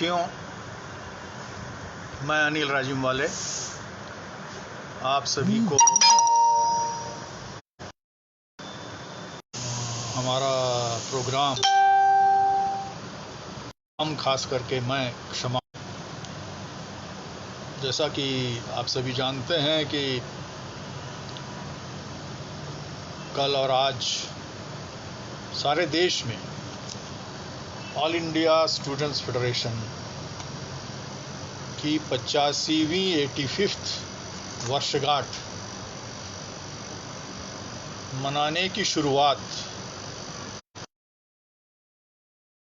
साथियों, मैं अनिल राजिमवाले आप सभी को हमारा प्रोग्राम खास करके मैं क्षमा, जैसा कि आप सभी जानते हैं कि कल और आज सारे देश में ऑल इंडिया स्टूडेंट्स फेडरेशन की 85वीं 85th वर्षगांठ मनाने की शुरुआत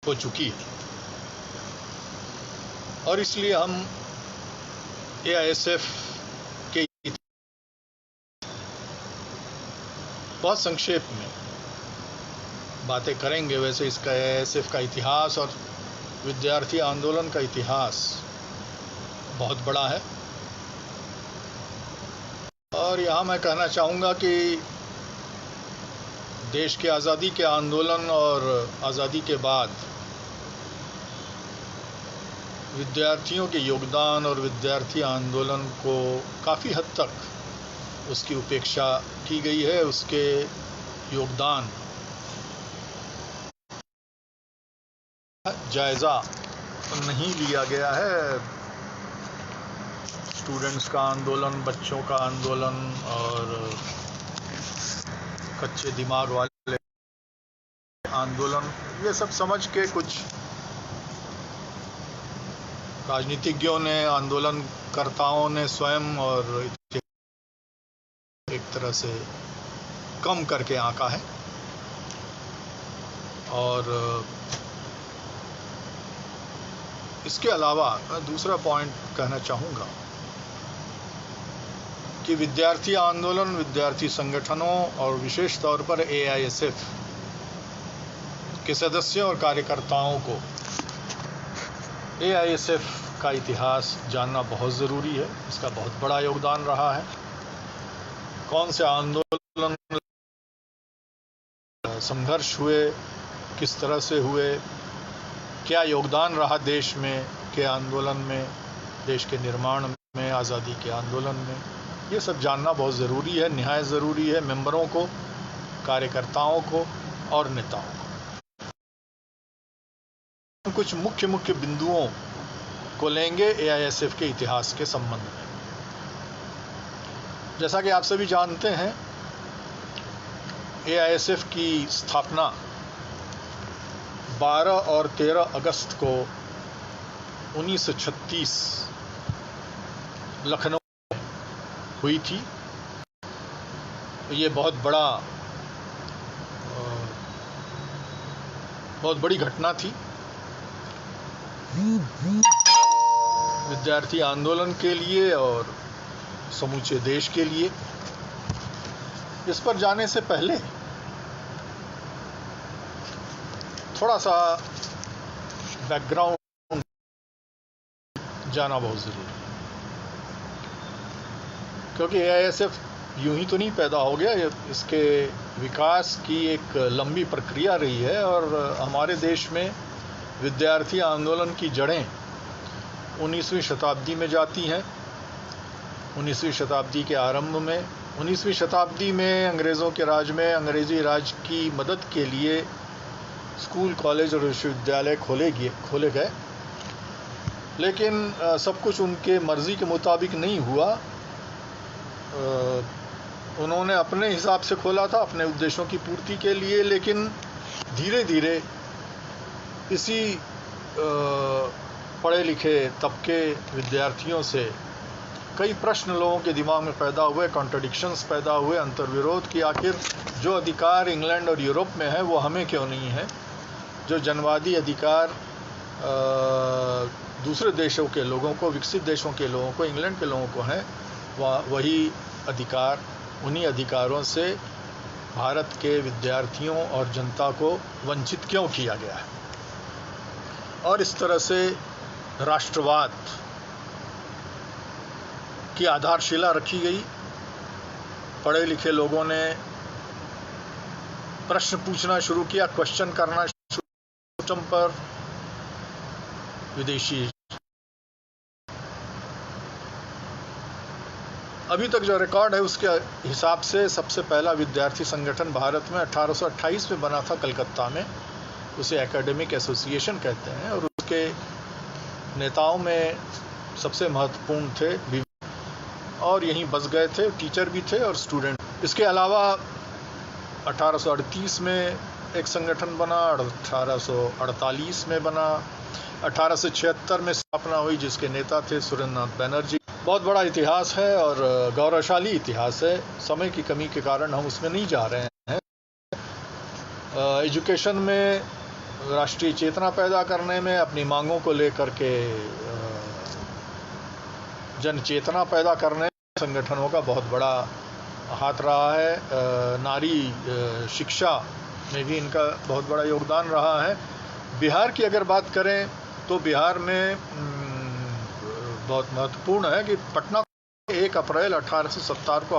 हो चुकी है और इसलिए हम AISF के बहुत संक्षेप में बातें करेंगे। वैसे इसका AISF का इतिहास और विद्यार्थी आंदोलन का इतिहास बहुत बड़ा है और यहाँ मैं कहना चाहूँगा कि देश के आज़ादी के आंदोलन और आज़ादी के बाद विद्यार्थियों के योगदान और विद्यार्थी आंदोलन को काफ़ी हद तक उसकी उपेक्षा की गई है। उसके योगदान जायज़ा नहीं लिया गया है। स्टूडेंट्स का आंदोलन, बच्चों का आंदोलन और कच्चे दिमाग वाले आंदोलन, ये सब समझ के कुछ राजनीतिज्ञों ने, आंदोलनकर्ताओं ने स्वयं और एक तरह से कम करके आंका है। और इसके अलावा मैं दूसरा पॉइंट कहना चाहूँगा कि विद्यार्थी आंदोलन, विद्यार्थी संगठनों और विशेष तौर पर AISF के सदस्यों और कार्यकर्ताओं को AISF का इतिहास जानना बहुत ज़रूरी है। इसका बहुत बड़ा योगदान रहा है। कौन से आंदोलन, संघर्ष हुए, किस तरह से हुए, क्या योगदान रहा देश में के आंदोलन में, देश के निर्माण में, आज़ादी के आंदोलन में, ये सब जानना बहुत ज़रूरी है, निहायत ज़रूरी है मेंबरों को, कार्यकर्ताओं को और नेताओं को। कुछ मुख्य बिंदुओं को लेंगे AISF के इतिहास के संबंध में। जैसा कि आप सभी जानते हैं, AISF की स्थापना 12 और 13 अगस्त को 1936 लखनऊ हुई थी। ये बहुत बड़ी घटना थी विद्यार्थी आंदोलन के लिए और समूचे देश के लिए। इस पर जाने से पहले थोड़ा सा बैकग्राउंड जाना बहुत ज़रूरी है, क्योंकि AISF यूं ही तो नहीं पैदा हो गया। इसके विकास की एक लंबी प्रक्रिया रही है और हमारे देश में विद्यार्थी आंदोलन की जड़ें 19वीं शताब्दी में जाती हैं। 19वीं शताब्दी के आरंभ में, 19वीं शताब्दी में अंग्रेज़ों के राज में, अंग्रेज़ी राज की मदद के लिए स्कूल, कॉलेज और विश्वविद्यालय खोले गए, लेकिन सब कुछ उनके मर्ज़ी के मुताबिक नहीं हुआ। उन्होंने अपने हिसाब से खोला था, अपने उद्देश्यों की पूर्ति के लिए, लेकिन धीरे धीरे इसी पढ़े लिखे तबके विद्यार्थियों से कई प्रश्न लोगों के दिमाग में पैदा हुए, कॉन्ट्रडिक्शंस पैदा हुए, अंतर्विरोध कि आखिर जो अधिकार इंग्लैंड और यूरोप में है वो हमें क्यों नहीं है। जो जनवादी अधिकार दूसरे देशों के लोगों को, विकसित देशों के लोगों को, इंग्लैंड के लोगों को हैं, वही अधिकार, उन्हीं अधिकारों से भारत के विद्यार्थियों और जनता को वंचित क्यों किया गया है। और इस तरह से राष्ट्रवाद की आधारशिला रखी गई। पढ़े लिखे लोगों ने प्रश्न पूछना शुरू किया, क्वेश्चन करना शुरू पर विदेशी। अभी तक जो रिकॉर्ड है उसके हिसाब से सबसे पहला विद्यार्थी संगठन भारत में 1828 में बना था कलकत्ता में। उसे एकेडमिक एसोसिएशन कहते हैं और उसके नेताओं में सबसे महत्वपूर्ण थे और यहीं बस गए थे, टीचर भी थे और स्टूडेंट। इसके अलावा 1838 में एक संगठन बना, 1848 में बना, 1876 में स्थापना हुई जिसके नेता थे सुरेंद्रनाथ बैनर्जी। बहुत बड़ा इतिहास है और गौरवशाली इतिहास है। समय की कमी के कारण हम उसमें नहीं जा रहे हैं। एजुकेशन में राष्ट्रीय चेतना पैदा करने में, अपनी मांगों को लेकर के जन चेतना पैदा करने में संगठनों का बहुत बड़ा हाथ रहा है। नारी शिक्षा में भी इनका बहुत बड़ा योगदान रहा है। बिहार की अगर बात करें तो बिहार में बहुत महत्वपूर्ण है कि पटना 1 अप्रैल 1870 को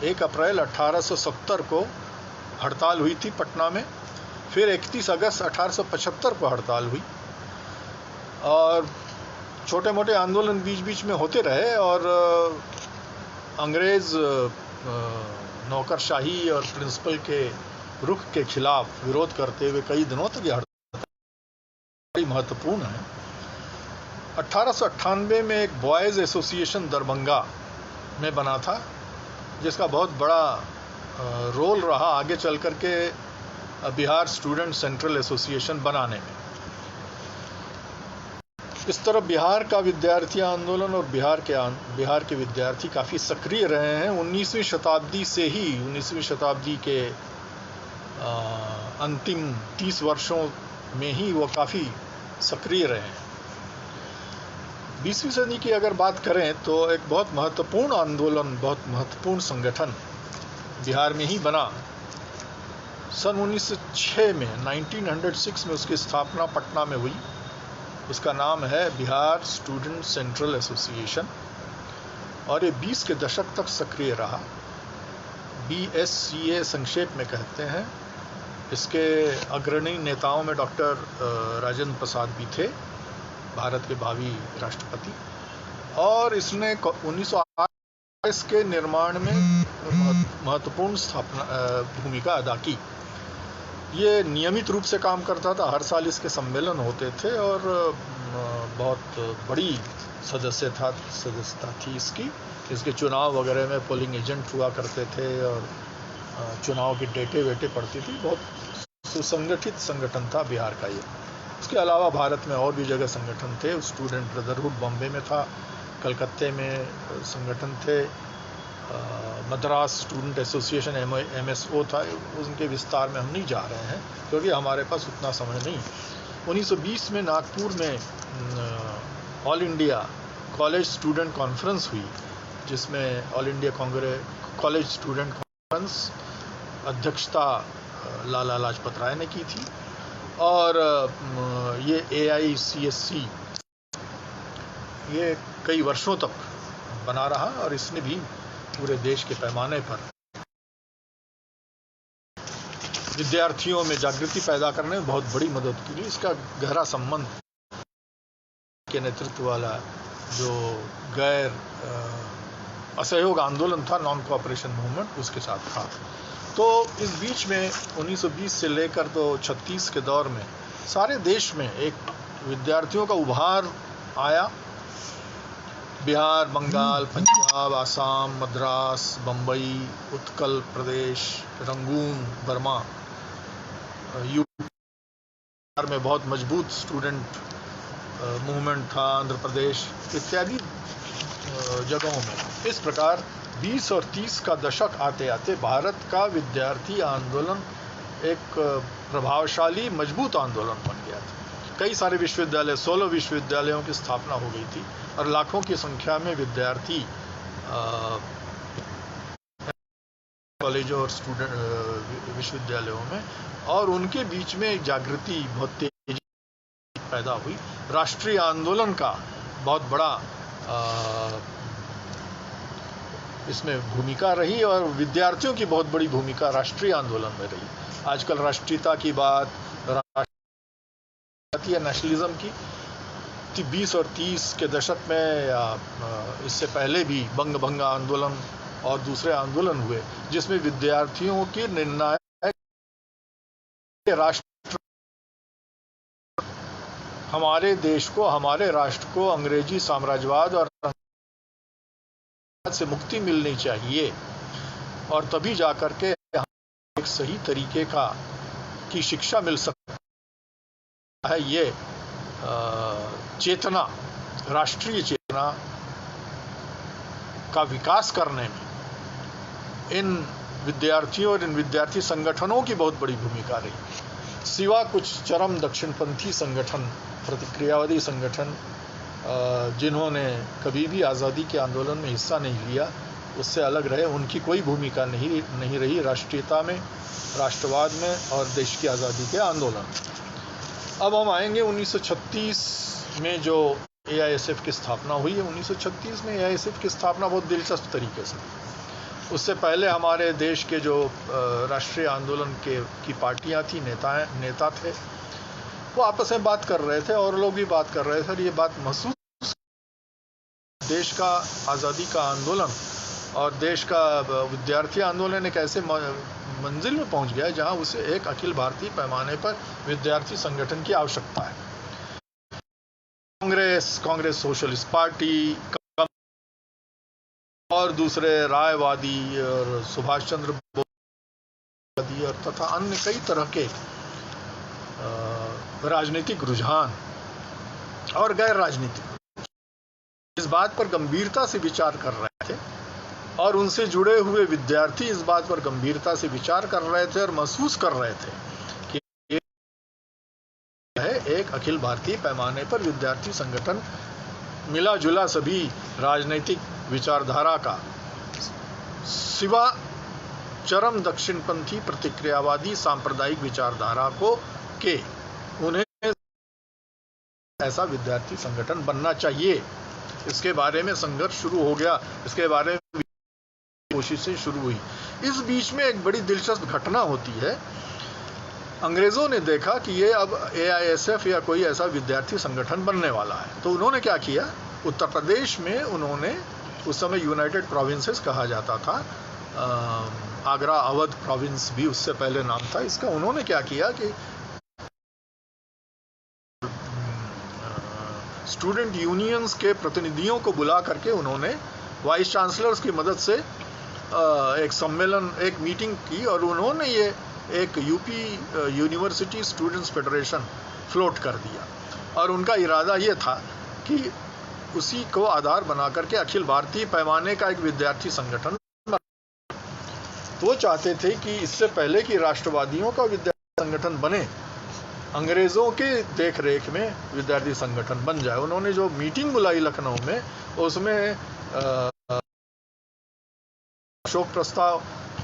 1 अप्रैल 1870 को हड़ताल हुई थी पटना में। फिर 31 अगस्त 1875 को हड़ताल हुई और छोटे मोटे आंदोलन बीच बीच में होते रहे और अंग्रेज नौकरशाही और प्रिंसिपल के रुख के खिलाफ विरोध करते हुए कई दिनों तक यह हड़ताल महत्वपूर्ण है। 1898 में एक बॉयज़ एसोसिएशन दरभंगा में बना था जिसका बहुत बड़ा रोल रहा आगे चल कर के बिहार स्टूडेंट सेंट्रल एसोसिएशन बनाने में। इस तरह बिहार का विद्यार्थी आंदोलन और बिहार के विद्यार्थी काफ़ी सक्रिय रहे हैं। 19वीं शताब्दी से ही 19वीं शताब्दी के अंतिम 30 वर्षों में ही वो काफ़ी सक्रिय रहे हैं। 20वीं सदी की अगर बात करें तो एक बहुत महत्वपूर्ण आंदोलन, बहुत महत्वपूर्ण संगठन बिहार में ही बना। सन 1906 में 1906 में उसकी स्थापना पटना में हुई। उसका नाम है बिहार स्टूडेंट सेंट्रल एसोसिएशन और ये 20 के दशक तक सक्रिय रहा। BSCA संक्षेप में कहते हैं। इसके अग्रणी नेताओं में डॉक्टर राजेंद्र प्रसाद भी थे, भारत के भावी राष्ट्रपति, और इसने 1908 के निर्माण में महत्वपूर्ण भूमिका अदा की। ये नियमित रूप से काम करता था, हर साल इसके सम्मेलन होते थे और बहुत बड़ी सदस्यता थी इसके चुनाव वगैरह में पोलिंग एजेंट हुआ करते थे और चुनाव की डेटें वेटें पड़ती थी। बहुत सुसंगठित संगठन था बिहार का ये। इसके अलावा भारत में और भी जगह संगठन थे। स्टूडेंट ब्रदरहुड बॉम्बे में था, कलकत्ते में संगठन थे, मद्रास स्टूडेंट एसोसिएशन MSO था। उनके विस्तार में हम नहीं जा रहे हैं क्योंकि हमारे पास उतना समय नहीं। 1920 में नागपुर में all India college student conference हुई जिसमें all India college student conference अध्यक्षता लाला लाजपत राय ने की थी और ये AICSC ये कई वर्षों तक बना रहा और इसने भी पूरे देश के पैमाने पर विद्यार्थियों में जागृति पैदा करने में बहुत बड़ी मदद की। इसका गहरा संबंध के नेतृत्व वाला जो गैर असहयोग आंदोलन था, नॉन कोऑपरेशन मूवमेंट, उसके साथ था। तो इस बीच में 1920 से लेकर तो 36 के दौर में सारे देश में एक विद्यार्थियों का उभार आया। बिहार, बंगाल, पंजाब, आसाम, मद्रास, बम्बई, उत्कल प्रदेश, रंगून, बर्मा, यूपी में बहुत मजबूत स्टूडेंट मूवमेंट था, आंध्र प्रदेश इत्यादि जगहों में। इस प्रकार 20 और 30 का दशक आते आते भारत का विद्यार्थी आंदोलन एक प्रभावशाली मजबूत आंदोलन बन गया था। कई सारे विश्वविद्यालय, 16 विश्वविद्यालयों की स्थापना हो गई थी और लाखों की संख्या में विद्यार्थी कॉलेजों और स्टूडेंट विश्वविद्यालयों में, और उनके बीच में एक जागृति बहुत तेजी पैदा हुई। राष्ट्रीय आंदोलन का बहुत बड़ा इसमें भूमिका रही और विद्यार्थियों की बहुत बड़ी भूमिका राष्ट्रीय आंदोलन में रही। आजकल राष्ट्रीयता की बात या नेशनलिज्म की, 20 और 30 के दशक में या इससे पहले भी बंग भंगा आंदोलन और दूसरे आंदोलन हुए, जिसमें विद्यार्थियों की निर्णायक राष्ट्र हमारे देश को, हमारे राष्ट्र को अंग्रेजी साम्राज्यवाद और से मुक्ति मिलनी चाहिए, और तभी जाकर के एक सही तरीके की शिक्षा मिल सकती है। ये चेतना, राष्ट्रीय चेतना का विकास करने में इन विद्यार्थियों और इन विद्यार्थी संगठनों की बहुत बड़ी भूमिका रही। सिवा कुछ चरम दक्षिणपंथी संगठन, प्रतिक्रियावादी संगठन, जिन्होंने कभी भी आज़ादी के आंदोलन में हिस्सा नहीं लिया, उससे अलग रहे, उनकी कोई भूमिका नहीं रही राष्ट्रीयता में, राष्ट्रवाद में और देश की आज़ादी के आंदोलन। अब हम आएंगे 1936 में जो AISF की स्थापना हुई है। 1936 में AISF की स्थापना बहुत दिलचस्प तरीके से, उससे पहले हमारे देश के जो राष्ट्रीय आंदोलन की पार्टियां थी, नेता थे, वो आपस में बात कर रहे थे और लोग भी बात कर रहे थे, और ये बात महसूस, देश का आज़ादी का आंदोलन और देश का विद्यार्थी आंदोलन एक ऐसे मंजिल में पहुंच गया है जहां उसे एक अखिल भारतीय पैमाने पर विद्यार्थी संगठन की आवश्यकता है। कांग्रेस सोशलिस्ट पार्टी और दूसरे रायवादी और सुभाष चंद्र बोस और तथा अन्य कई तरह के राजनीतिक रुझान और गैर राजनीतिक इस बात पर गंभीरता से विचार कर रहे थे, और उनसे जुड़े हुए विद्यार्थी इस बात पर गंभीरता से विचार कर रहे थे और महसूस कर रहे थे कि ये है एक अखिल भारतीय पैमाने पर विद्यार्थी संगठन, मिला जुला सभी राजनीतिक विचारधारा का, सिवा चरम दक्षिणपंथी प्रतिक्रियावादी सांप्रदायिक विचारधारा को के उन्हें ऐसा विद्यार्थी संगठन बनना चाहिए। इसके बारे में संघर्ष शुरू हो गया, इसके बारे में कोशिशें शुरू हुई। इस बीच में एक बड़ी दिलचस्प घटना होती है। अंग्रेजों ने देखा कि ये अब AISF या कोई ऐसा विद्यार्थी संगठन बनने वाला है, तो उन्होंने क्या किया, उत्तर प्रदेश में उन्होंने, उस समय यूनाइटेड प्रोविंसेस कहा जाता था, आगरा अवध प्रोविंस भी उससे पहले नाम था इसका, उन्होंने क्या किया कि स्टूडेंट यूनियंस के प्रतिनिधियों को बुला करके उन्होंने वाइस चांसलर्स की मदद से एक सम्मेलन, एक मीटिंग की, और उन्होंने ये एक UP university students federation float कर दिया, और उनका इरादा ये था कि उसी को आधार बना करके अखिल भारतीय पैमाने का एक विद्यार्थी संगठन। तो वो चाहते थे कि इससे पहले कि राष्ट्रवादियों का विद्यार्थी संगठन बने, अंग्रेजों के देखरेख में विद्यार्थी संगठन बन जाए। उन्होंने जो मीटिंग बुलाई लखनऊ में, उसमें शोक प्रस्ताव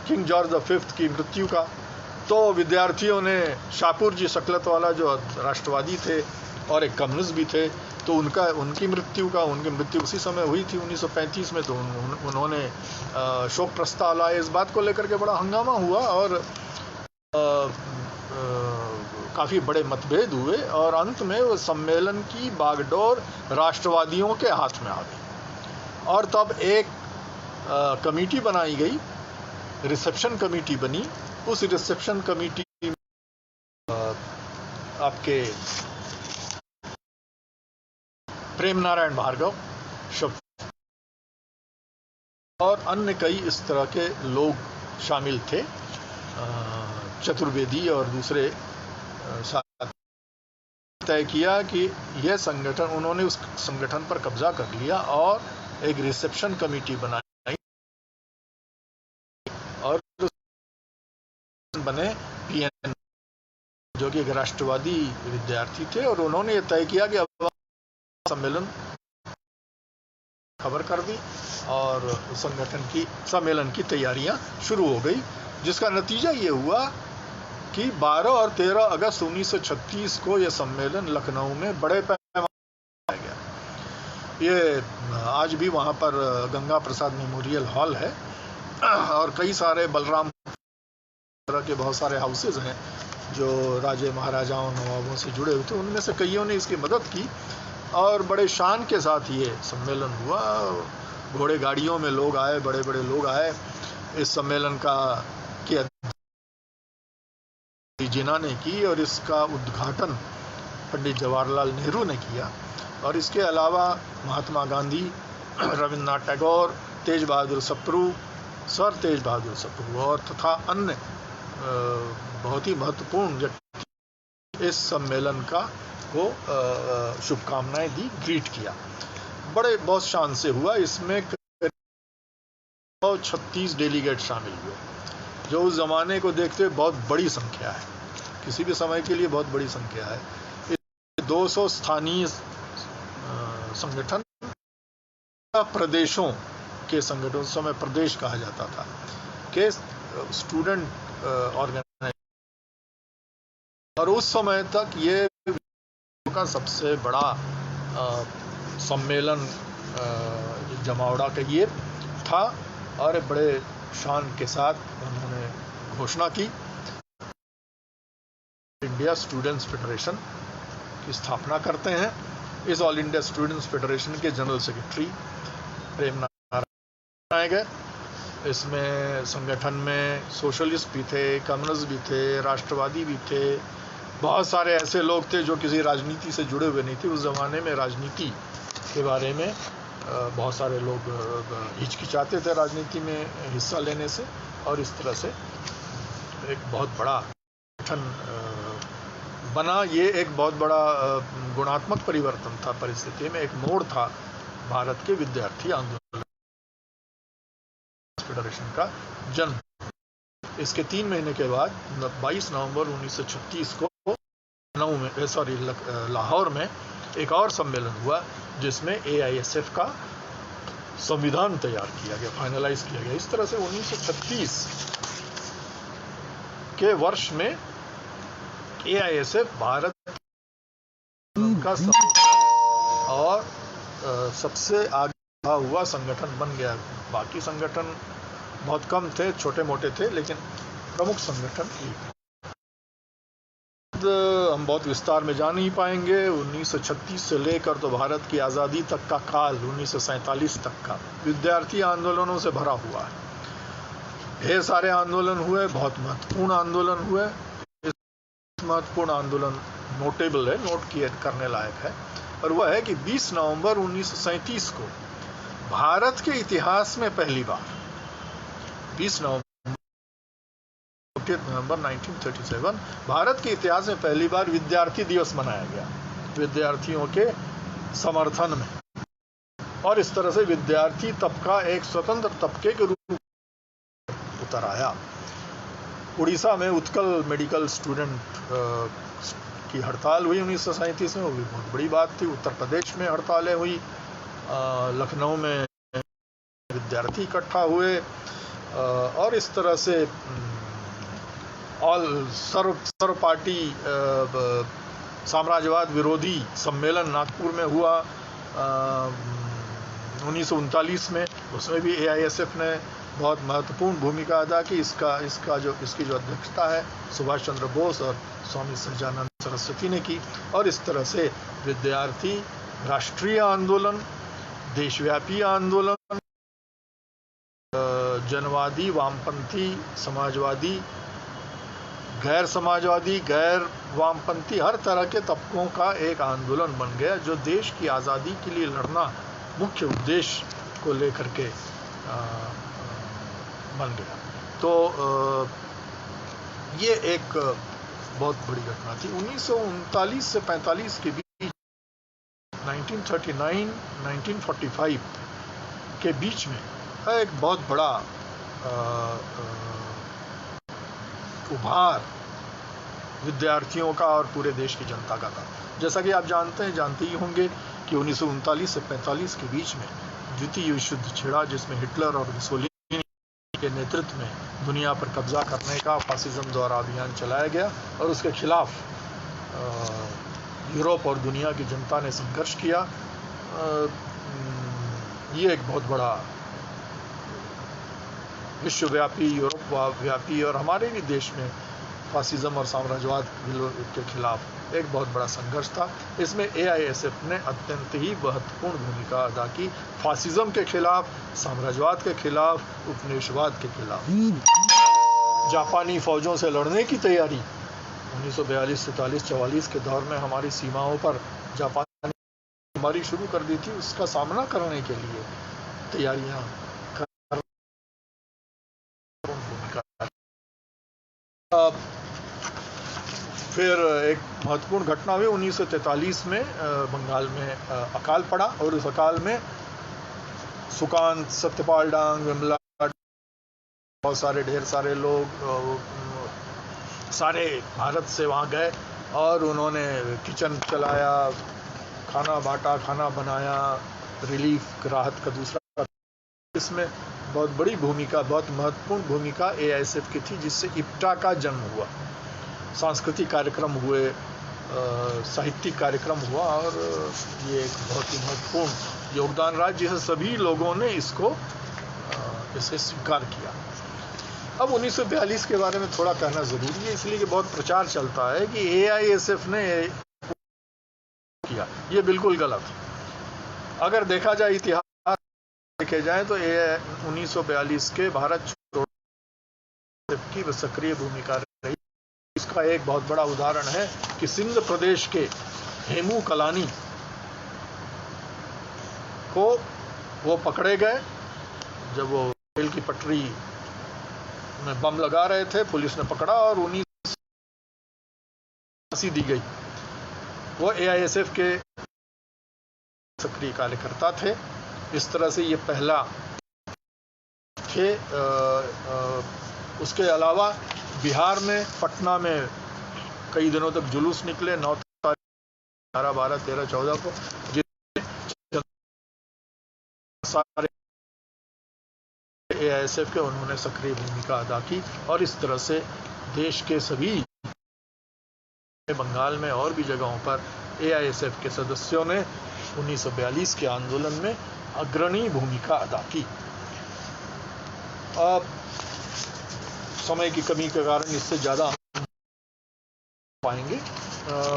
किंग जॉर्ज V की मृत्यु का, तो विद्यार्थियों ने शाहपुर जी शकलतवाला जो राष्ट्रवादी थे और एक कम्युनिस्ट भी थे, तो उनकी मृत्यु उसी समय हुई थी 1935 में, तो उन्होंने शोक प्रस्ताव लाए। इस बात को लेकर के बड़ा हंगामा हुआ और काफ़ी बड़े मतभेद हुए, और अंत में वो सम्मेलन की बागडोर राष्ट्रवादियों के हाथ में आ गई, और तब एक कमेटी बनाई गई, रिसेप्शन कमेटी बनी। उस रिसेप्शन कमेटी में आपके प्रेम नारायण भार्गव और अन्य कई इस तरह के लोग शामिल थे, चतुर्वेदी और दूसरे तय किया कि यह संगठन, उन्होंने उस संगठन पर कब्जा कर लिया और एक रिसेप्शन कमेटी बनाई, और बने PN, जो कि एक राष्ट्रवादी विद्यार्थी थे, और उन्होंने ये तय किया कि अब सम्मेलन खबर कर दी, और सम्मेलन की तैयारियां शुरू हो गई, जिसका नतीजा ये हुआ कि 12 और 13 अगस्त 1936 को यह सम्मेलन लखनऊ में बड़े पैमाने पर गया। ये आज भी वहाँ पर गंगा प्रसाद मेमोरियल हॉल है, और कई सारे बलराम तरह के बहुत सारे हाउसेज हैं जो राजे महाराजाओं नवाबों से जुड़े हुए थे, उनमें से कईयों ने इसकी मदद की। और बड़े शान के साथ ये सम्मेलन हुआ। घोड़े गाड़ियों में लोग आए, बड़े बड़े लोग आए। इस सम्मेलन की जिना ने की और इसका उद्घाटन पंडित जवाहरलाल नेहरू ने किया। और इसके अलावा महात्मा गांधी, रविन्द्रनाथ टैगोर, तेज बहादुर सप्रू, सर तेज बहादुर सप्रू और तथा अन्य बहुत ही महत्वपूर्ण व्यक्ति इस सम्मेलन को शुभकामनाएं दी, ग्रीट किया। बहुत शान से हुआ। इसमें 36 डेलीगेट शामिल हुए, जो उस जमाने को देखते हुए बहुत बड़ी संख्या है, किसी भी समय के लिए बहुत बड़ी संख्या है। 200 स्थानीय संगठन, प्रदेशों के संगठन, उस समय प्रदेश कहा जाता था, के स्टूडेंट ऑर्गेनाइजेशन, और उस समय तक ये का सबसे बड़ा सम्मेलन जमावड़ा का ये था। और बड़े शान के साथ उन्होंने घोषणा की, इंडिया स्टूडेंट्स फेडरेशन की स्थापना करते हैं। इस ऑल इंडिया स्टूडेंट्स फेडरेशन के जनरल सेक्रेटरी प्रेम नारायण आए गए। इसमें संगठन में सोशलिस्ट भी थे, कम्युनिस्ट भी थे, राष्ट्रवादी भी थे, बहुत सारे ऐसे लोग थे जो किसी राजनीति से जुड़े हुए नहीं थे। उस ज़माने में राजनीति के बारे में बहुत सारे लोग हिचकिचाते थे राजनीति में हिस्सा लेने से, और इस तरह से एक बहुत बड़ा संगठन बना। ये एक बहुत बड़ा गुणात्मक परिवर्तन था परिस्थिति में, एक मोड़ था भारत के विद्यार्थी आंदोलन फेडरेशन का जन्म। इसके 3 महीने के बाद 22 नवंबर 1936 को लाहौर में एक और सम्मेलन हुआ, जिसमें AISF का संविधान तैयार किया गया, फाइनलाइज किया गया। इस तरह से 1936 के वर्ष में AISF भारत का और सबसे आगे हुआ संगठन बन गया। बाकी संगठन बहुत कम थे, छोटे मोटे थे, लेकिन प्रमुख संगठन एक। हम बहुत विस्तार में जा नहीं पाएंगे। 1936 से लेकर तो भारत की आज़ादी तक का काल 1947 तक का विद्यार्थी आंदोलनों से भरा हुआ है। ढेर सारे आंदोलन हुए, बहुत महत्वपूर्ण आंदोलन हुए। महत्वपूर्ण आंदोलन नोटेबल है, नोट किए करने लायक है, और वह है कि 20 नवंबर 1937 को भारत के इतिहास में पहली बार 20 नवंबर 1937 भारत के इतिहास में पहली बार विद्यार्थी दिवस मनाया गया, विद्यार्थियों के समर्थन में। और इस तरह से विद्यार्थी तबका एक स्वतंत्र तबके के रूप में उतर आया। उड़ीसा में उत्कल मेडिकल स्टूडेंट की हड़ताल हुई 1937 में, वो भी बहुत बड़ी बात थी। उत्तर प्रदेश में हड़तालें हुई, लखनऊ में विद्यार्थी इकट्ठा हुए, और इस तरह से सर्व पार्टी साम्राज्यवाद विरोधी सम्मेलन नागपुर में हुआ 1939 में। उसमें भी AISF ने बहुत महत्वपूर्ण भूमिका अदा की। इसकी जो अध्यक्षता है सुभाष चंद्र बोस और स्वामी सहजानंद सरस्वती ने की। और इस तरह से विद्यार्थी राष्ट्रीय आंदोलन, देशव्यापी आंदोलन, जनवादी, वामपंथी, समाजवादी, गैर समाजवादी, गैर वामपंथी, हर तरह के तबकों का एक आंदोलन बन गया, जो देश की आज़ादी के लिए लड़ना मुख्य उद्देश्य को लेकर के बन गया। तो ये एक बहुत बड़ी घटना थी। 1939 से 45 के बीच 1939-1945 के बीच में एक बहुत बड़ा उभार विद्यार्थियों का और पूरे देश की जनता का था। जैसा कि आप जानते ही होंगे कि 1939 से 45 के बीच में द्वितीय विश्व युद्ध छिड़ा, जिसमें हिटलर और मुसोलिनी के नेतृत्व में दुनिया पर कब्जा करने का फासिज्म द्वारा अभियान चलाया गया, और उसके खिलाफ यूरोप और दुनिया की जनता ने संघर्ष किया। ये एक बहुत बड़ा विश्वव्यापी, यूरोप व्यापी और हमारे भी देश में फासिज्म और साम्राज्यवाद के खिलाफ एक बहुत बड़ा संघर्ष था। इसमें एआईएसएफ ने अत्यंत ही महत्वपूर्ण भूमिका अदा की, फासिज्म के खिलाफ, साम्राज्यवाद के खिलाफ, उपनिवेशवाद के खिलाफ। जापानी फौजों से लड़ने की तैयारी 1942, 43, 44 के दौर में हमारी सीमाओं पर जापान ने मारी शुरू कर दी थी। उसका सामना करने के लिए तैयारियां फिर एक महत्वपूर्ण घटना हुई 1943 में बंगाल में अकाल पड़ा, और उस अकाल में सुकांत, सत्यपाल डांग, विमला, बहुत सारे ढेर सारे लोग सारे भारत से वहाँ गए और उन्होंने किचन चलाया, खाना बांटा, खाना बनाया, रिलीफ राहत का दूसरा। इसमें बहुत बड़ी भूमिका, बहुत महत्वपूर्ण भूमिका एआईएसएफ की थी, जिससे इप्टा का जन्म हुआ, सांस्कृतिक कार्यक्रम हुए, साहित्यिक कार्यक्रम हुआ, और ये एक बहुत ही महत्वपूर्ण योगदान रहा, जिसे सभी लोगों ने इसे स्वीकार किया। अब 1942 के बारे में थोड़ा कहना ज़रूरी है, इसलिए कि बहुत प्रचार चलता है कि एआईएसएफ ने किया। ये बिल्कुल गलत। अगर देखा जाए, इतिहास देखे जाए, तो 1942 के भारत छोड़ो की सक्रिय भूमिका रही। इसका एक बहुत बड़ा उदाहरण है कि सिंध प्रदेश के हेमू कलानी को वो पकड़े गए जब वो रेल की पटरी में बम लगा रहे थे। पुलिस ने पकड़ा और 19 फांसी दी गई। वो एआईएसएफ के सक्रिय कार्यकर्ता थे। इस तरह से ये पहला थे। उसके अलावा बिहार में, पटना में कई दिनों तक जुलूस निकले, 9 तारीख, 11, 12, 13, 14 को, जिसमें सारे एआईएसएफ के उन्होंने सक्रिय भूमिका अदा की, और इस तरह से देश के सभी बंगाल में और भी जगहों पर एआईएसएफ के सदस्यों ने 1942 के आंदोलन में अग्रणी भूमिका अदा की। अब समय की कमी के कारण इससे ज़्यादा पाएंगे।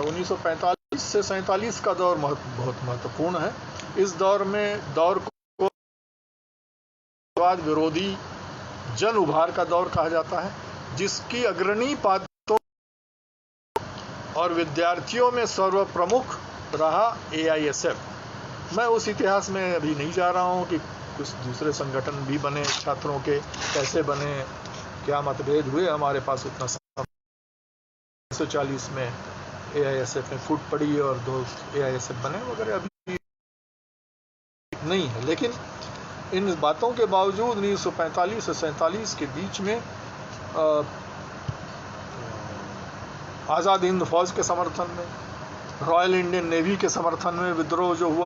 1945 से 47 का दौर बहुत महत्वपूर्ण है। इस दौर को विरोधी जन उभार का दौर कहा जाता है, जिसकी अग्रणी पात्रों और विद्यार्थियों में सर्वप्रमुख रहा एआईएसएफ। मैं उस इतिहास में अभी नहीं जा रहा हूं कि कुछ दूसरे संगठन भी बने, छात्रों के कैसे बने, क्या मतभेद हुए, हमारे पास उतना समय। 1940 में एआईएसएफ में फूट पड़ी और 2 एआईएसएफ बने वगैरह, अभी नहीं है। लेकिन इन बातों के बावजूद 1945 से 47 के बीच में आज़ाद हिंद फौज के समर्थन में, रॉयल इंडियन नेवी के समर्थन में विद्रोह जो हुआ,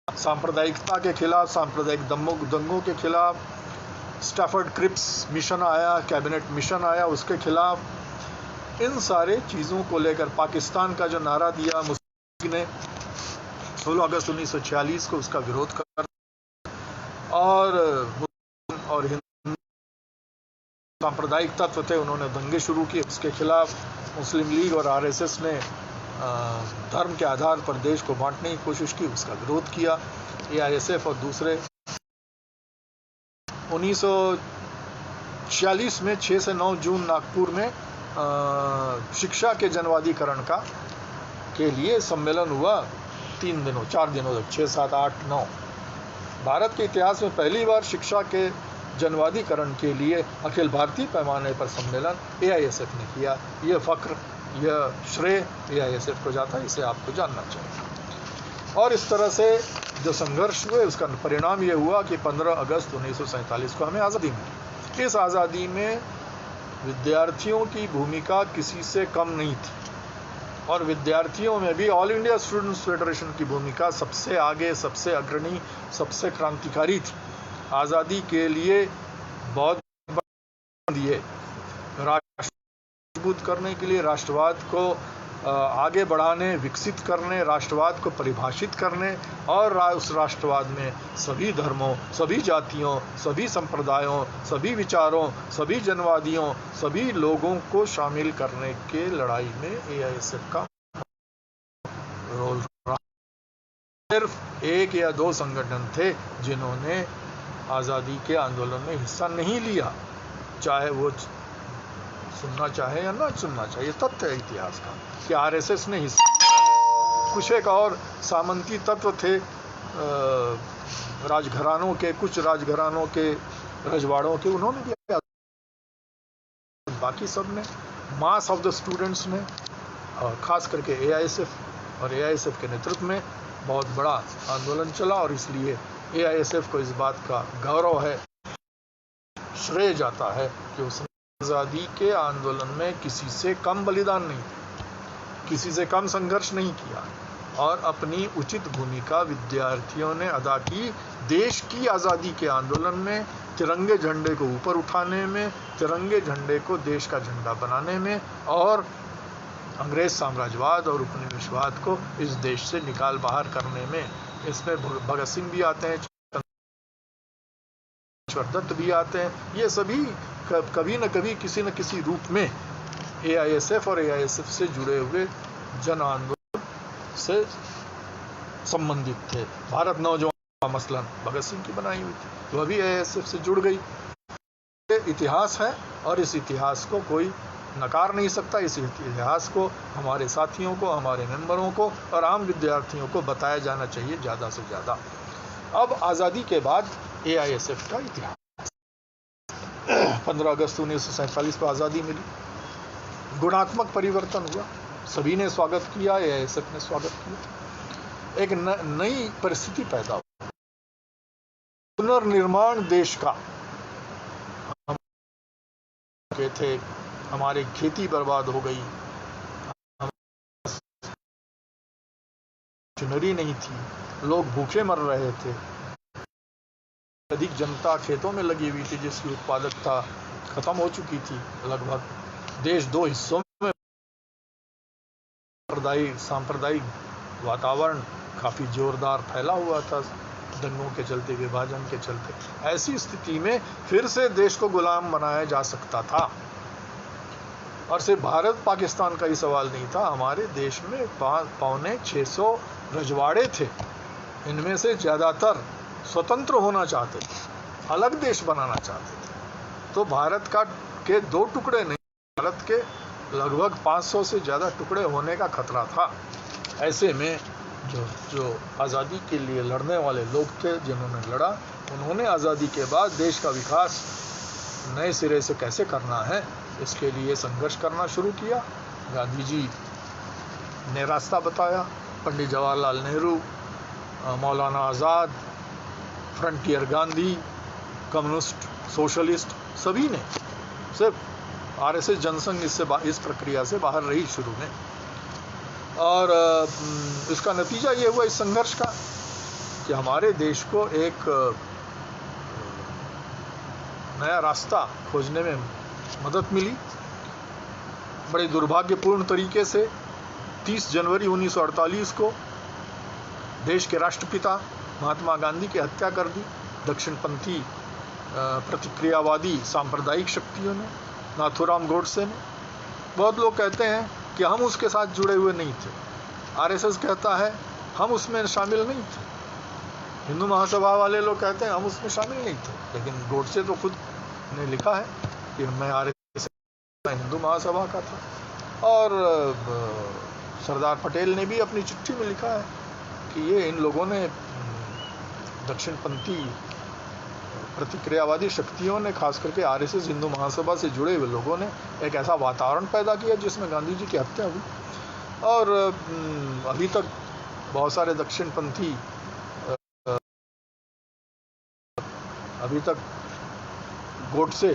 सांप्रदायिकता के खिलाफ, सांप्रदायिक दंगों के खिलाफ, स्टैफर्ड क्रिप्स मिशन आया, कैबिनेट मिशन आया, उसके खिलाफ, इन सारे चीज़ों को लेकर पाकिस्तान का जो नारा दिया मुस्लिम ने 16 अगस्त 1946 को, उसका विरोध कर, और हिंदू सांप्रदायिक तत्व थे, उन्होंने दंगे शुरू किए। उसके खिलाफ मुस्लिम लीग और आरएसएस ने धर्म के आधार पर देश को बांटने की कोशिश की, उसका विरोध किया। एआईएसएफ और दूसरे 1946 में 6 से 9 जून नागपुर में शिक्षा के जनवादीकरण के लिए सम्मेलन हुआ। 4 दिनों तक, 6, 7, 8, 9। भारत के इतिहास में पहली बार शिक्षा के जनवादीकरण के लिए अखिल भारतीय पैमाने पर सम्मेलन एआईएसएफ ने किया। यह फ़ख्र, यह श्रेय एआईएसएफ को जाता है, इसे आपको जानना चाहिए। और इस तरह से जो संघर्ष हुए, उसका परिणाम ये हुआ कि 15 अगस्त 1947 को हमें आज़ादी मिली। इस आज़ादी में विद्यार्थियों की भूमिका किसी से कम नहीं थी, और विद्यार्थियों में भी ऑल इंडिया स्टूडेंट्स फेडरेशन की भूमिका सबसे आगे, सबसे अग्रणी, सबसे क्रांतिकारी थी। आज़ादी के लिए बहुत दिए, राष्ट्र मजबूत करने के लिए, राष्ट्रवाद को आगे बढ़ाने, विकसित करने, राष्ट्रवाद को परिभाषित करने और उस राष्ट्रवाद में सभी धर्मों, सभी जातियों, सभी संप्रदायों, सभी विचारों, सभी जनवादियों, सभी लोगों को शामिल करने के लड़ाई में एआईएसएफ का रोल रहा। सिर्फ एक या दो संगठन थे जिन्होंने आज़ादी के आंदोलन में हिस्सा नहीं लिया, चाहे वो सुनना चाहे या ना सुनना चाहे। ये तथ्य है इतिहास का कि आरएसएस ने हिस्सा, कुछ एक और सामंती तत्व थे राजघरानों के, कुछ राजघरानों के, रजवाड़ों के, उन्होंने दिया। बाकी सब ने, मास ऑफ द स्टूडेंट्स ने, और खास करके एआईएसएफ और एआईएसएफ के नेतृत्व में बहुत बड़ा आंदोलन चला और इसलिए एआईएसएफ को इस बात का गौरव है, श्रेय जाता है कि उसने आज़ादी के आंदोलन में किसी से कम बलिदान नहीं, किसी से कम संघर्ष नहीं किया और अपनी उचित भूमिका विद्यार्थियों ने अदा की। देश की आज़ादी के आंदोलन में तिरंगे झंडे को ऊपर उठाने में, तिरंगे झंडे को देश का झंडा बनाने में और अंग्रेज साम्राज्यवाद और उपनिवेशवाद को इस देश से निकाल बाहर करने में। इसमें भगत सिंह भी आते हैं, दत्त भी आते हैं। ये सभी कभी न कभी किसी न किसी रूप में एआईएसएफ और एआईएसएफ से जुड़े हुए जन आंदोलन से संबंधित थे। भारत नौजवान मसलन भगत सिंह की बनाई हुई थी, वह भी एआईएसएफ से जुड़ गई। ये इतिहास है और इस इतिहास को कोई नकार नहीं सकता। इस इतिहास को हमारे साथियों को, हमारे मेंबरों को और आम विद्यार्थियों को बताया जाना चाहिए ज़्यादा से ज़्यादा। अब आज़ादी के बाद एआईएसएफ का इतिहास। 15 अगस्त 1947 को आज़ादी मिली, गुणात्मक परिवर्तन हुआ, सभी ने स्वागत किया, एआईएसएफ ने स्वागत किया। एक नई परिस्थिति पैदा हुई, पुनर्निर्माण देश का। हम थे, हमारी खेती बर्बाद हो गई, मशीनरी नहीं थी, लोग भूखे मर रहे थे, अधिक जनता खेतों में लगी हुई थी जिसकी उत्पादकता खत्म हो चुकी थी। लगभग देश दो हिस्सों में, सांप्रदायिक वातावरण काफी जोरदार फैला हुआ था दंगों के चलते, विभाजन के चलते। ऐसी स्थिति में फिर से देश को गुलाम बनाया जा सकता था और सिर्फ भारत पाकिस्तान का ही सवाल नहीं था। हमारे देश में 500-600 रजवाड़े थे, इनमें से ज़्यादातर स्वतंत्र होना चाहते थे, अलग देश बनाना चाहते थे। तो भारत के दो टुकड़े नहीं, भारत के लगभग 500 से ज़्यादा टुकड़े होने का खतरा था। ऐसे में जो आज़ादी के लिए लड़ने वाले लोग थे, जिन्होंने लड़ा, उन्होंने आज़ादी के बाद देश का विकास नए सिरे से कैसे करना है, इसके लिए संघर्ष करना शुरू किया। गांधी जी ने रास्ता बताया, पंडित जवाहरलाल नेहरू, मौलाना आज़ाद, फ्रंटियर गांधी, कम्युनिस्ट, सोशलिस्ट, सभी ने। सिर्फ आरएसएस जनसंघ इस प्रक्रिया से बाहर रही शुरू में। और इसका नतीजा ये हुआ इस संघर्ष का कि हमारे देश को एक नया रास्ता खोजने में मदद मिली। बड़े दुर्भाग्यपूर्ण तरीके से 30 जनवरी 1948 को देश के राष्ट्रपिता महात्मा गांधी की हत्या कर दी दक्षिणपंथी प्रतिक्रियावादी सांप्रदायिक शक्तियों ने, नाथूराम गोडसे ने। बहुत लोग कहते हैं कि हम उसके साथ जुड़े हुए नहीं थे, आरएसएस कहता है हम उसमें शामिल नहीं थे, हिंदू महासभा वाले लोग कहते हैं हम उसमें शामिल नहीं थे, लेकिन गोडसे तो खुद ने लिखा है कि मैं आरएसएस हिंदू महासभा का था। और सरदार पटेल ने भी अपनी चिट्ठी में लिखा है कि ये इन लोगों ने, दक्षिणपंथी प्रतिक्रियावादी शक्तियों ने, खास करके आरएसएस हिंदू महासभा से जुड़े हुए लोगों ने एक ऐसा वातावरण पैदा किया जिसमें गांधी जी की हत्या हुई। और अभी तक बहुत सारे दक्षिणपंथी अभी तक गोडसे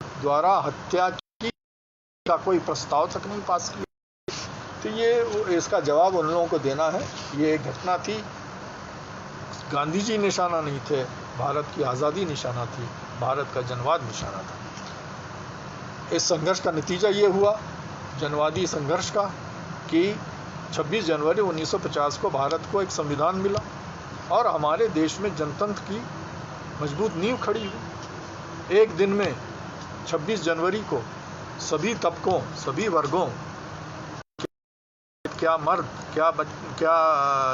द्वारा हत्या की का कोई प्रस्ताव तक नहीं पास किया। तो ये इसका जवाब उन लोगों को देना है। ये एक घटना थी, गांधी जी निशाना नहीं थे, भारत की आज़ादी निशाना थी, भारत का जनवाद निशाना था। इस संघर्ष का नतीजा ये हुआ जनवादी संघर्ष का कि 26 जनवरी 1950 को भारत को एक संविधान मिला और हमारे देश में जनतंत्र की मजबूत नींव खड़ी हुई। एक दिन में 26 जनवरी को सभी तबकों, सभी वर्गों, क्या मर्द, क्या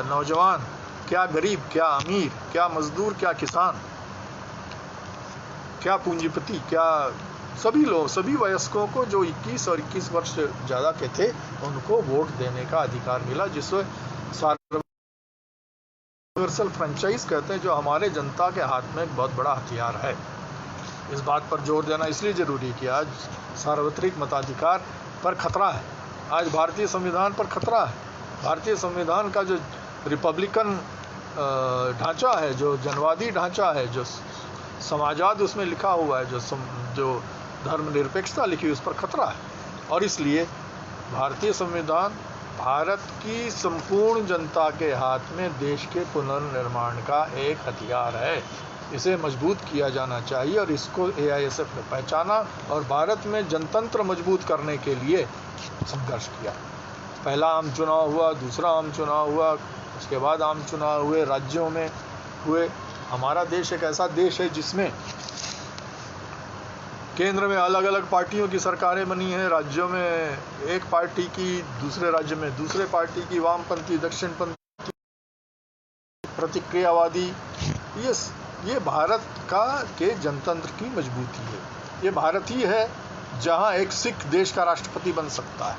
नौजवान, क्या गरीब, क्या अमीर, क्या मजदूर, क्या किसान, क्या पूंजीपति, क्या सभी लोग, सभी वयस्कों को जो 21 और 21 वर्ष ज़्यादा के थे उनको वोट देने का अधिकार मिला, जिसमें यूनिवर्सल फ्रेंचाइज कहते हैं, जो हमारे जनता के हाथ में एक बहुत बड़ा हथियार है। इस बात पर जोर देना इसलिए ज़रूरी है कि आज सार्वत्रिक मताधिकार पर खतरा है, आज भारतीय संविधान पर खतरा है। भारतीय संविधान का जो रिपब्लिकन ढांचा है, जो जनवादी ढांचा है, जो समाजवाद उसमें लिखा हुआ है, जो धर्मनिरपेक्षता लिखी हुई, उस पर खतरा है। और इसलिए भारतीय संविधान भारत की संपूर्ण जनता के हाथ में देश के पुनर्निर्माण का एक हथियार है। इसे मजबूत किया जाना चाहिए और इसको एआईएसएफ ने पहचाना और भारत में जनतंत्र मजबूत करने के लिए संघर्ष किया। पहला आम चुनाव हुआ, दूसरा आम चुनाव हुआ, उसके बाद आम चुनाव हुए, राज्यों में हुए। हमारा देश एक ऐसा देश है जिसमें केंद्र में अलग अलग पार्टियों की सरकारें बनी हैं, राज्यों में एक पार्टी की, दूसरे राज्य में दूसरे पार्टी की, वामपंथी, दक्षिणपंथी, प्रतिक्रियावादी। ये भारत का के जनतंत्र की मजबूती है। ये भारत ही है जहां एक सिख देश का राष्ट्रपति बन सकता है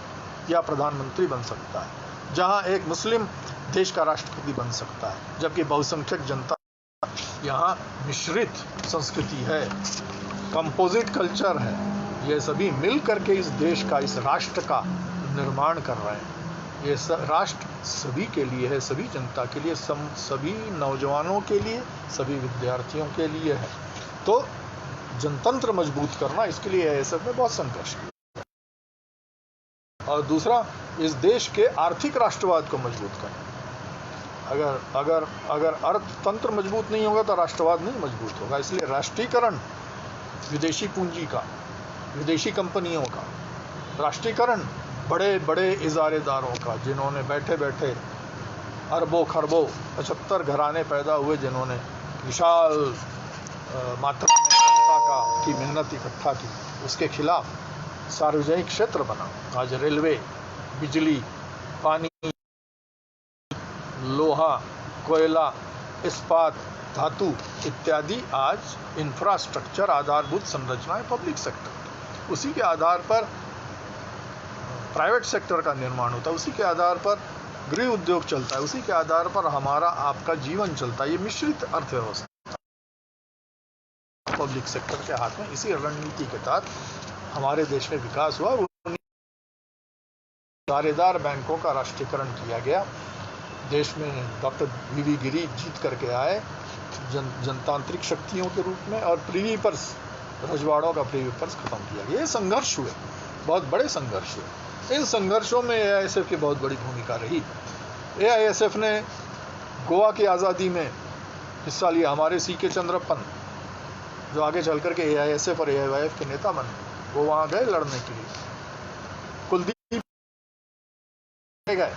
या प्रधानमंत्री बन सकता है, जहां एक मुस्लिम देश का राष्ट्रपति बन सकता है, जबकि बहुसंख्यक जनता, यहाँ मिश्रित संस्कृति है, कंपोजिट कल्चर है। ये सभी मिल करके इस देश का, इस राष्ट्र का निर्माण कर रहे हैं। ये राष्ट्र सभी के लिए है, सभी जनता के लिए, सभी नौजवानों के लिए, सभी विद्यार्थियों के लिए है। तो जनतंत्र मजबूत करना, इसके लिए एआईएसएफ ने बहुत संघर्ष किया। और दूसरा, इस देश के आर्थिक राष्ट्रवाद को मजबूत करना। अगर अर्थतंत्र मजबूत नहीं होगा तो राष्ट्रवाद नहीं मजबूत होगा। इसलिए राष्ट्रीयकरण विदेशी पूंजी का, विदेशी कंपनियों का, राष्ट्रीयकरण बड़े बड़े इजारेदारों का, जिन्होंने बैठे बैठे अरबों खरबों 75 घराने पैदा हुए, जिन्होंने विशाल मात्रा में जनता की मेहनत इकट्ठा की, उसके खिलाफ सार्वजनिक क्षेत्र बना। आज रेलवे, बिजली, पानी, लोहा, कोयला, इस्पात, धातु इत्यादि, आज इंफ्रास्ट्रक्चर, आधारभूत संरचनाएं पब्लिक सेक्टर, उसी के आधार पर प्राइवेट सेक्टर का निर्माण होता है, उसी के आधार पर गृह उद्योग चलता है, उसी के आधार पर हमारा आपका जीवन चलता है। ये मिश्रित अर्थव्यवस्था पब्लिक सेक्टर के हाथ में। इसी रणनीति के तहत हमारे देश में विकास हुआ। दायरेदार बैंकों का राष्ट्रीयकरण किया गया। देश में डॉक्टर वी गिरी जीत करके आए जनतांत्रिक शक्तियों के रूप में, और प्रीवी पर्स, रजवाड़ों का प्रीवी पर्स खत्म किया गया। ये संघर्ष हुए, बहुत बड़े संघर्ष हुए। इन संघर्षों में एआईएसएफ की बहुत बड़ी भूमिका रही। एआईएसएफ ने गोवा की आज़ादी में हिस्सा लिया। हमारे सीके चंद्रप्पन, जो आगे चल करके एआईएसएफ और एआईवाईएफ के नेता बने, वो वहाँ गए लड़ने के लिए। कुलदीप गए,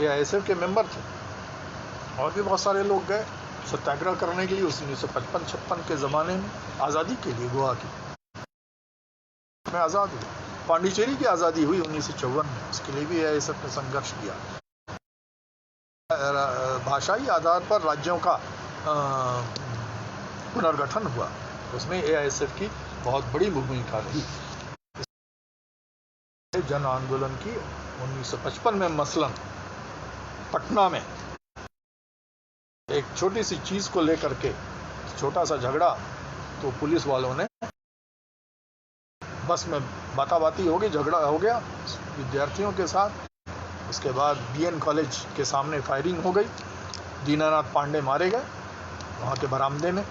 एआईएसएफ के मेंबर थे, और भी बहुत सारे लोग गए सत्याग्रह करने के लिए 1955-56 के ज़माने में, आज़ादी के लिए। गोवा की में आज़ाद हुई। पांडिचेरी की आज़ादी हुई 1954 में, उसके लिए भी एआईएसएफ ने संघर्ष किया। भाषाई आधार पर राज्यों का पुनर्गठन हुआ, उसमें एआईएसएफ की बहुत बड़ी भूमिका रही। जन आंदोलन की 1955 में मसलन पटना में एक छोटी सी चीज को लेकर के छोटा सा झगड़ा, तो पुलिस वालों ने, बस में बाताबाती हो गई, झगड़ा हो गया विद्यार्थियों के साथ। उसके बाद बीएन कॉलेज के सामने फायरिंग हो गई, दीनानाथ पांडे मारे गए वहाँ के बरामदे में।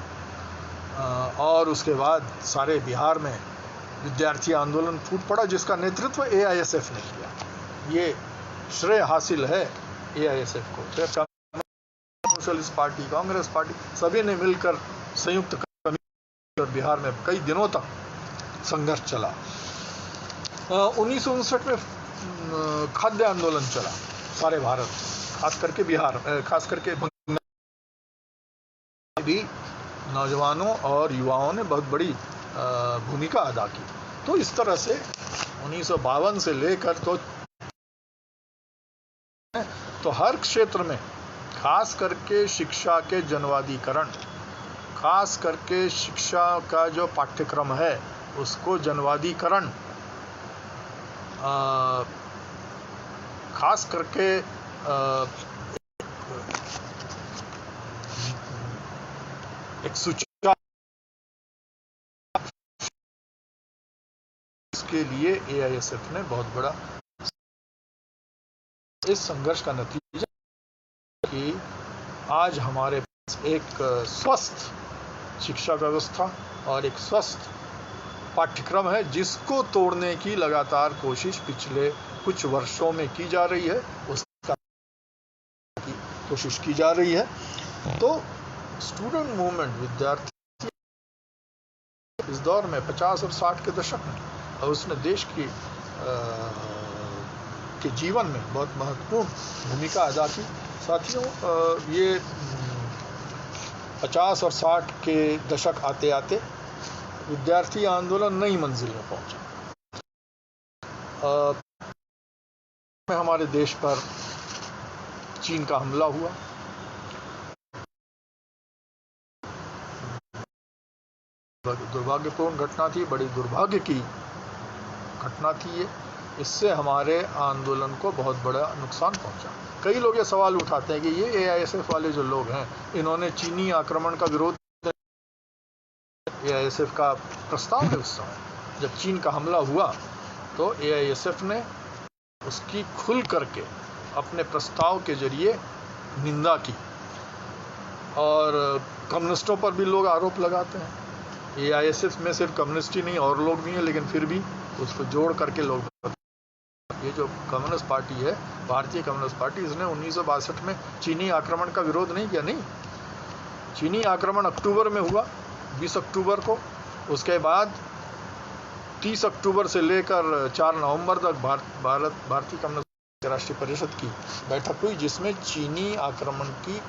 और उसके बाद सारे बिहार में विद्यार्थी आंदोलन फूट पड़ा, जिसका नेतृत्व एआईएसएफ ने किया। ये श्रेय हासिल है एआईएसएफ को। फिर सोशलिस्ट पार्टी, कांग्रेस पार्टी, सभी ने मिलकर संयुक्त कर बिहार में कई दिनों तक संघर्ष चला। 1959 में खाद्य आंदोलन चला सारे भारत, खास करके बिहार, खास करके भी नौजवानों और युवाओं ने बहुत बड़ी भूमिका अदा की। तो इस तरह से 1952 से लेकर तो हर क्षेत्र में, खास करके शिक्षा के जनवादीकरण, खास करके शिक्षा का जो पाठ्यक्रम है उसको जनवादीकरण, खास करके एक सूचना के लिए एआईएसएफ ने बहुत बड़ा इस संघर्ष का नतीजा कि आज हमारे पास एक स्वस्थ शिक्षा व्यवस्था और एक स्वस्थ पाठ्यक्रम है, जिसको तोड़ने की लगातार कोशिश पिछले कुछ वर्षों में की जा रही है, उसका कोशिश की जा रही है। तो स्टूडेंट मूवमेंट, विद्यार्थी इस दौर में 50 और 60 के दशक में, और उसने देश के जीवन में बहुत महत्वपूर्ण भूमिका अदा की। साथियों, ये 50 और 60 के दशक आते आते विद्यार्थी आंदोलन नई मंजिल में पहुंचा। हमारे देश पर चीन का हमला हुआ, दुर्भाग्यपूर्ण घटना थी, बड़ी दुर्भाग्य की घटना थी ये। इससे हमारे आंदोलन को बहुत बड़ा नुकसान पहुंचा। कई लोग ये सवाल उठाते हैं कि ये एआईएसएफ वाले जो लोग हैं, इन्होंने चीनी आक्रमण का विरोध, एआईएसएफ का प्रस्ताव है उस समय जब चीन का हमला हुआ तो एआईएसएफ ने उसकी खुल करके अपने प्रस्ताव के जरिए निंदा की, और कम्युनिस्टों पर भी लोग आरोप लगाते हैं। एआईएसएफ में सिर्फ कम्युनिस्ट ही नहीं और लोग भी हैं, लेकिन फिर भी उसको जोड़ करके लोग, ये जो कम्युनिस्ट पार्टी है, भारतीय कम्युनिस्ट पार्टी, इसने 1962 में चीनी आक्रमण का विरोध नहीं किया। नहीं, चीनी आक्रमण अक्टूबर में हुआ, 20 अक्टूबर को। उसके बाद 30 अक्टूबर से लेकर 4 नवंबर तक भारतीय कम्युनिस्ट राष्ट्रीय परिषद की बैठक हुई, जिसमें चीनी आक्रमण की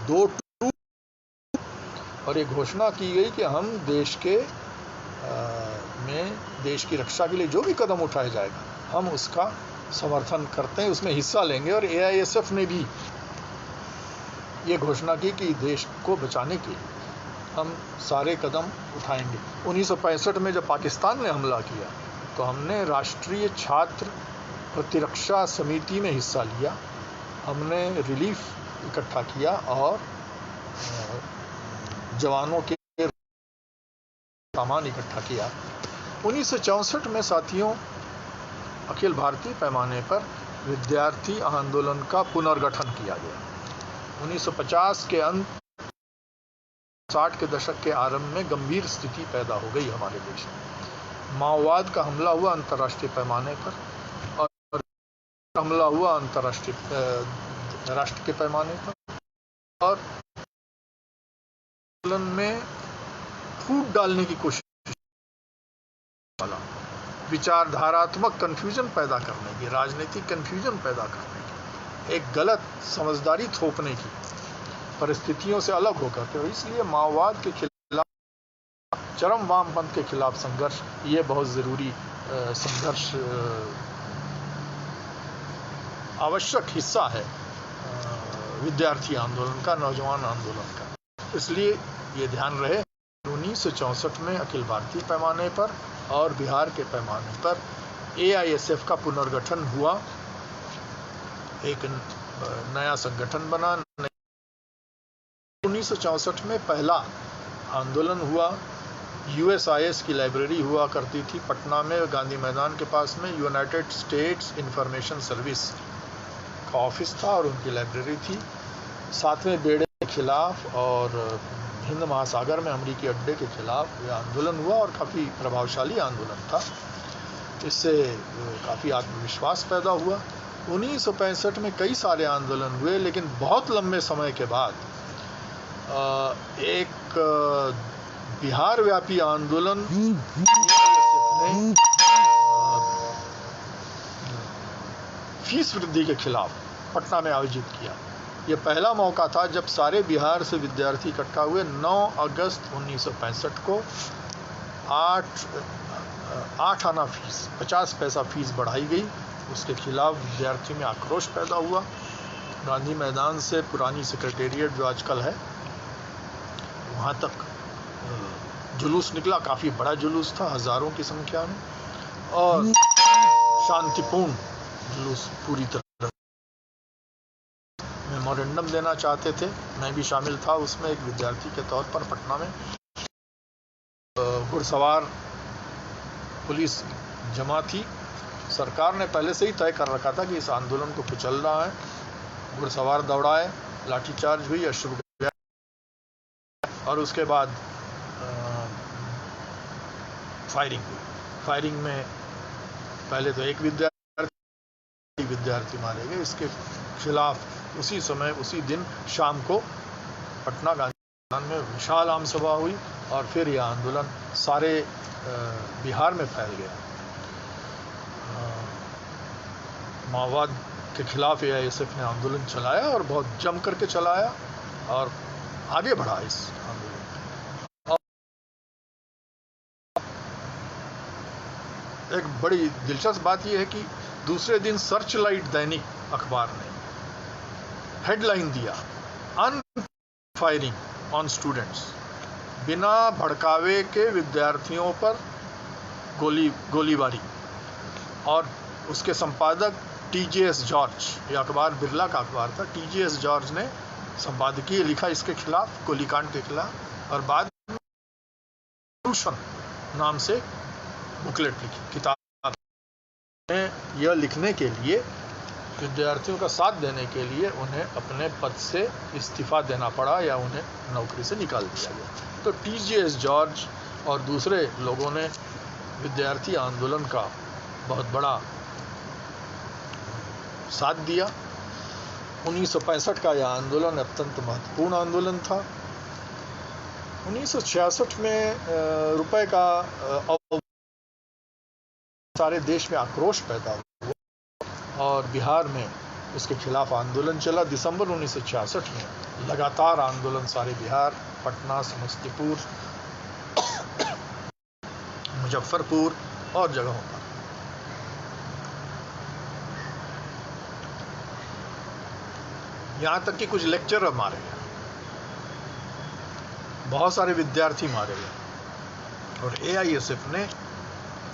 2 और ये घोषणा की गई कि हम देश के देश की रक्षा के लिए जो भी कदम उठाया जाएगा, हम उसका समर्थन करते हैं, उसमें हिस्सा लेंगे। और एआईएसएफ ने भी ये घोषणा की कि देश को बचाने के लिए हम सारे कदम उठाएंगे। 1965 में जब पाकिस्तान ने हमला किया तो हमने राष्ट्रीय छात्र प्रतिरक्षा समिति में हिस्सा लिया, हमने रिलीफ इकट्ठा किया और जवानों के सामान इकट्ठा किया। 1964 में साथियों, अखिल भारतीय पैमाने पर विद्यार्थी आंदोलन का पुनर्गठन किया गया। 1950 के अंत, 60 के दशक के आरंभ में गंभीर स्थिति पैदा हो गई हमारे देश में। माओवाद का हमला हुआ अंतर्राष्ट्रीय पैमाने पर, और हमला हुआ अंतर्राष्ट्रीय राष्ट्र के पैमाने पर, और आंदोलन में फूट डालने की कोशिश, विचारधारात्मक कंफ्यूजन पैदा करने की, राजनीतिक कंफ्यूजन पैदा करने की, एक गलत समझदारी थोपने की, परिस्थितियों से अलग होकर के। इसलिए माओवाद के खिलाफ, चरम वामपंथ के खिलाफ संघर्ष, ये बहुत ज़रूरी संघर्ष, आवश्यक हिस्सा है विद्यार्थी आंदोलन का, नौजवान आंदोलन का। इसलिए ये ध्यान रहे, 1964 में अखिल भारतीय पैमाने पर और बिहार के पैमाने पर एआईएसएफ का पुनर्गठन हुआ, एक नया संगठन बना। 1964 में पहला आंदोलन हुआ, यूएसआईएस की लाइब्रेरी हुआ करती थी पटना में, गांधी मैदान के पास में यूनाइटेड स्टेट्स इंफॉर्मेशन सर्विस का ऑफिस था और उनकी लाइब्रेरी थी। 7वें बेड़े के खिलाफ और हिंद महासागर में अमेरिकी अड्डे के खिलाफ यह आंदोलन हुआ और काफ़ी प्रभावशाली आंदोलन था। इससे काफ़ी आत्मविश्वास पैदा हुआ। 1965 में कई सारे आंदोलन हुए, लेकिन बहुत लंबे समय के बाद एक बिहार व्यापी आंदोलन फीस वृद्धि के खिलाफ पटना में आयोजित किया। यह पहला मौका था जब सारे बिहार से विद्यार्थी इकट्ठा हुए। 9 अगस्त 1965 को 8 आना फीस, 50 पैसा फीस बढ़ाई गई। उसके खिलाफ विद्यार्थियों में आक्रोश पैदा हुआ। गांधी मैदान से पुरानी सेक्रेटेरिएट जो आजकल है वहाँ तक जुलूस निकला। काफ़ी बड़ा जुलूस था, हज़ारों की संख्या में, और शांतिपूर्ण जुलूस पूरी तरह। मेमोरेंडम देना चाहते थे, मैं भी शामिल था उसमें एक विद्यार्थी के तौर पर। पटना में घुड़सवार पुलिस जमा थी। सरकार ने पहले से ही तय कर रखा था कि इस आंदोलन को कुचलना है। घुड़सवार दौड़ाए, लाठीचार्ज हुई, अश्रु गैस, और उसके बाद फायरिंग हुई। फायरिंग में पहले तो एक विद्यार्थी मारे गए। इसके खिलाफ उसी समय, उसी दिन शाम को पटना गांधी मैदान में विशाल आम सभा हुई, और फिर यह आंदोलन सारे बिहार में फैल गया। माओवाद के खिलाफ एआईएसएफ ने आंदोलन चलाया, और बहुत जम करके चलाया, और आगे बढ़ा इस आंदोलन। एक बड़ी दिलचस्प बात यह है कि दूसरे दिन सर्चलाइट दैनिक अखबार ने हेडलाइन दिया, अन फायरिंग ऑन स्टूडेंट्स, बिना भड़कावे के विद्यार्थियों पर गोलीबारी। और उसके संपादक टीजेएस जॉर्ज, ये अखबार बिरला का अखबार था, टीजेएस जॉर्ज ने संपादकीय लिखा इसके खिलाफ, गोलीकांड के खिलाफ, और बाद में नाम से बुकलेट लिखी, किताब। यह लिखने के लिए, विद्यार्थियों का साथ देने के लिए उन्हें अपने पद से इस्तीफा देना पड़ा, या उन्हें नौकरी से निकाल दिया गया। तो टीजेएस जॉर्ज और दूसरे लोगों ने विद्यार्थी आंदोलन का बहुत बड़ा साथ दिया। 1965 का यह आंदोलन अत्यंत महत्वपूर्ण आंदोलन था। 1966 में रुपए का सारे देश में आक्रोश पैदा हुआ, और बिहार में उसके खिलाफ आंदोलन चला। दिसंबर 1966 में लगातार आंदोलन सारे बिहार, पटना, समस्तीपुर, मुजफ्फरपुर और जगहों पर। यहाँ तक कि कुछ लेक्चरर मारे गए, बहुत सारे विद्यार्थी मारे गए, और एआईएसएफ ने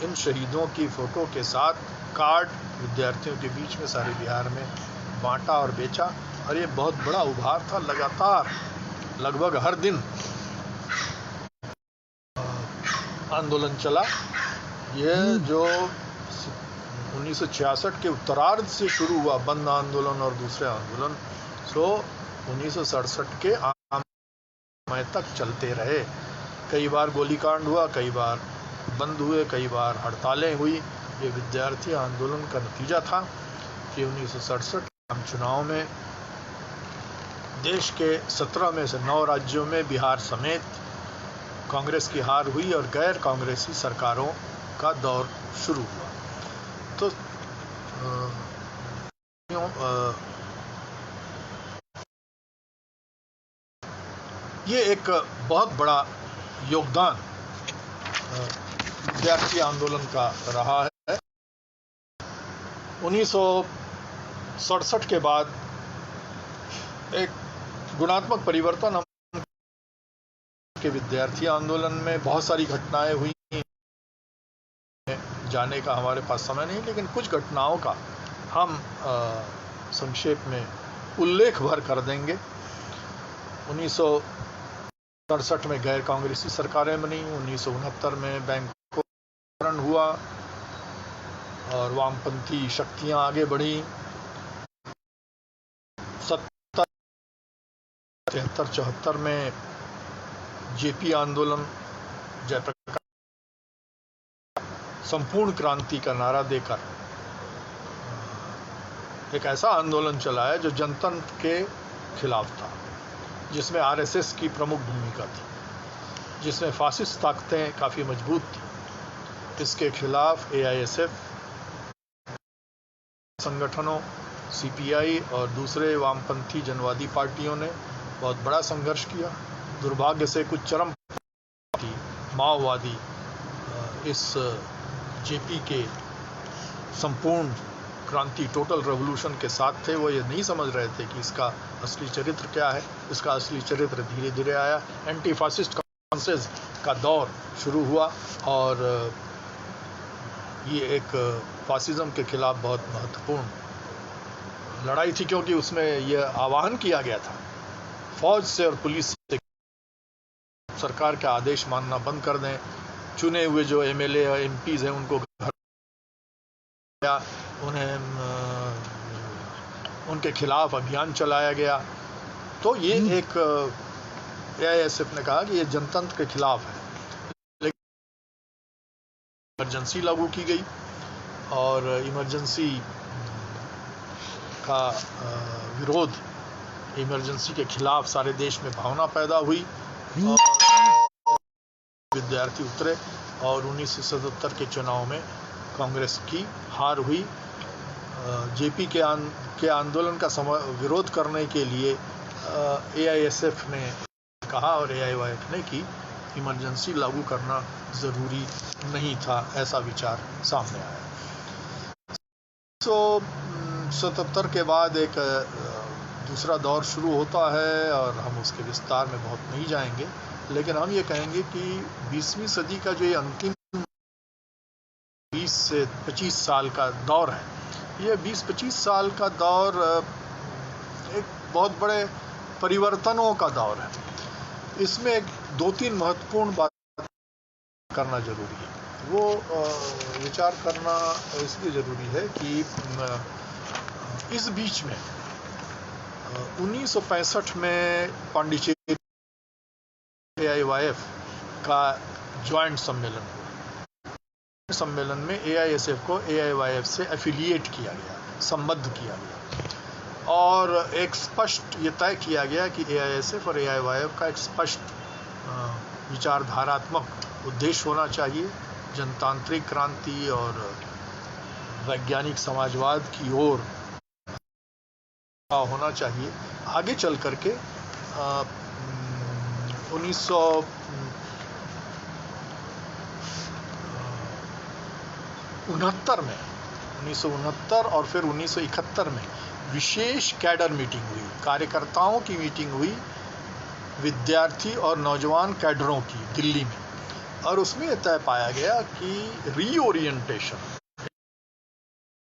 इन शहीदों की फोटो के साथ कार्ड विद्यार्थियों के बीच में सारे बिहार में बांटा और बेचा। और ये बहुत बड़ा उभार था। लगातार लगभग हर दिन आंदोलन चला। ये जो 1966 के उत्तरार्ध से शुरू हुआ बंद आंदोलन और दूसरे आंदोलन, सो 1967 के समय तक चलते रहे। कई बार गोलीकांड हुआ, कई बार बंद हुए, कई बार हड़तालें हुई। ये विद्यार्थी आंदोलन का नतीजा था कि 1967 आम चुनाव में देश के 17 में से 9 राज्यों में, बिहार समेत, कांग्रेस की हार हुई और गैर कांग्रेसी सरकारों का दौर शुरू हुआ। तो ये एक बहुत बड़ा योगदान विद्यार्थी आंदोलन का रहा है। 1967 के बाद एक गुणात्मक परिवर्तन के विद्यार्थी आंदोलन में बहुत सारी घटनाएं हुई। जाने का हमारे पास समय नहीं, लेकिन कुछ घटनाओं का हम संक्षेप में उल्लेख भर कर देंगे। 1967 में गैर कांग्रेसी सरकारें बनी। 1969 में बैंकों हुआ और वामपंथी शक्तियां आगे बढ़ी। 73-74 में जेपी आंदोलन, जयप्रकाश, संपूर्ण क्रांति का नारा देकर एक ऐसा आंदोलन चलाया जो जनतंत्र के खिलाफ था, जिसमें आरएसएस की प्रमुख भूमिका थी, जिसमें फासिस्ट ताकतें काफ़ी मजबूत थी। इसके खिलाफ एआईएसएफ संगठनों, सीपीआई और दूसरे वामपंथी जनवादी पार्टियों ने बहुत बड़ा संघर्ष किया। दुर्भाग्य से कुछ चरमपंथी माओवादी इस जेपी के संपूर्ण क्रांति, टोटल रेवोल्यूशन के साथ थे। वो ये नहीं समझ रहे थे कि इसका असली चरित्र क्या है। इसका असली चरित्र धीरे धीरे आया। एंटी फासिस्ट कॉन्फ्रेंसेस का दौर शुरू हुआ और ये एक फासिज्म के खिलाफ बहुत महत्वपूर्ण लड़ाई थी, क्योंकि उसमें यह आह्वान किया गया था फौज से और पुलिस से सरकार का आदेश मानना बंद कर दें। चुने हुए जो एमएलए और एमपीज हैं उनको घर उन्हें उनके खिलाफ अभियान चलाया गया। तो ये एक एआईएसएफ ने कहा कि ये जनतंत्र के खिलाफ है। लेकिन इमरजेंसी लागू की गई और इमरजेंसी का विरोध, इमरजेंसी के खिलाफ सारे देश में भावना पैदा हुई और विद्यार्थी उतरे और 1977 के चुनाव में कांग्रेस की हार हुई। जेपी के आंदोलन का विरोध करने के लिए एआईएसएफ ने कहा और एआईवाईएफ ने कि इमरजेंसी लागू करना ज़रूरी नहीं था, ऐसा विचार सामने आया। तो 77 के बाद एक दूसरा दौर शुरू होता है और हम उसके विस्तार में बहुत नहीं जाएंगे, लेकिन हम ये कहेंगे कि 20वीं सदी का जो ये अंतिम 20 से 25 साल का दौर है, ये 20-25 साल का दौर एक बहुत बड़े परिवर्तनों का दौर है। इसमें 2-3 महत्वपूर्ण बात करना जरूरी है। वो विचार करना इसलिए ज़रूरी है कि इस बीच में 1965 में पांडिचेरी एआईवाईएफ का ज्वाइंट सम्मेलन हुआ। सम्मेलन में एआईएसएफ को एआईवाईएफ से एफिलिएट किया गया, संबद्ध किया गया और एक स्पष्ट ये तय किया गया कि एआईएसएफ और एआईवाईएफ का एक स्पष्ट विचारधारात्मक उद्देश्य होना चाहिए, जनतांत्रिक क्रांति और वैज्ञानिक समाजवाद की ओर होना चाहिए। आगे चल करके 1969 और फिर 1971 में विशेष कैडर मीटिंग हुई, कार्यकर्ताओं की मीटिंग हुई, विद्यार्थी और नौजवान कैडरों की दिल्ली में, और उसमें तय पाया गया कि रीओरिएंटेशन,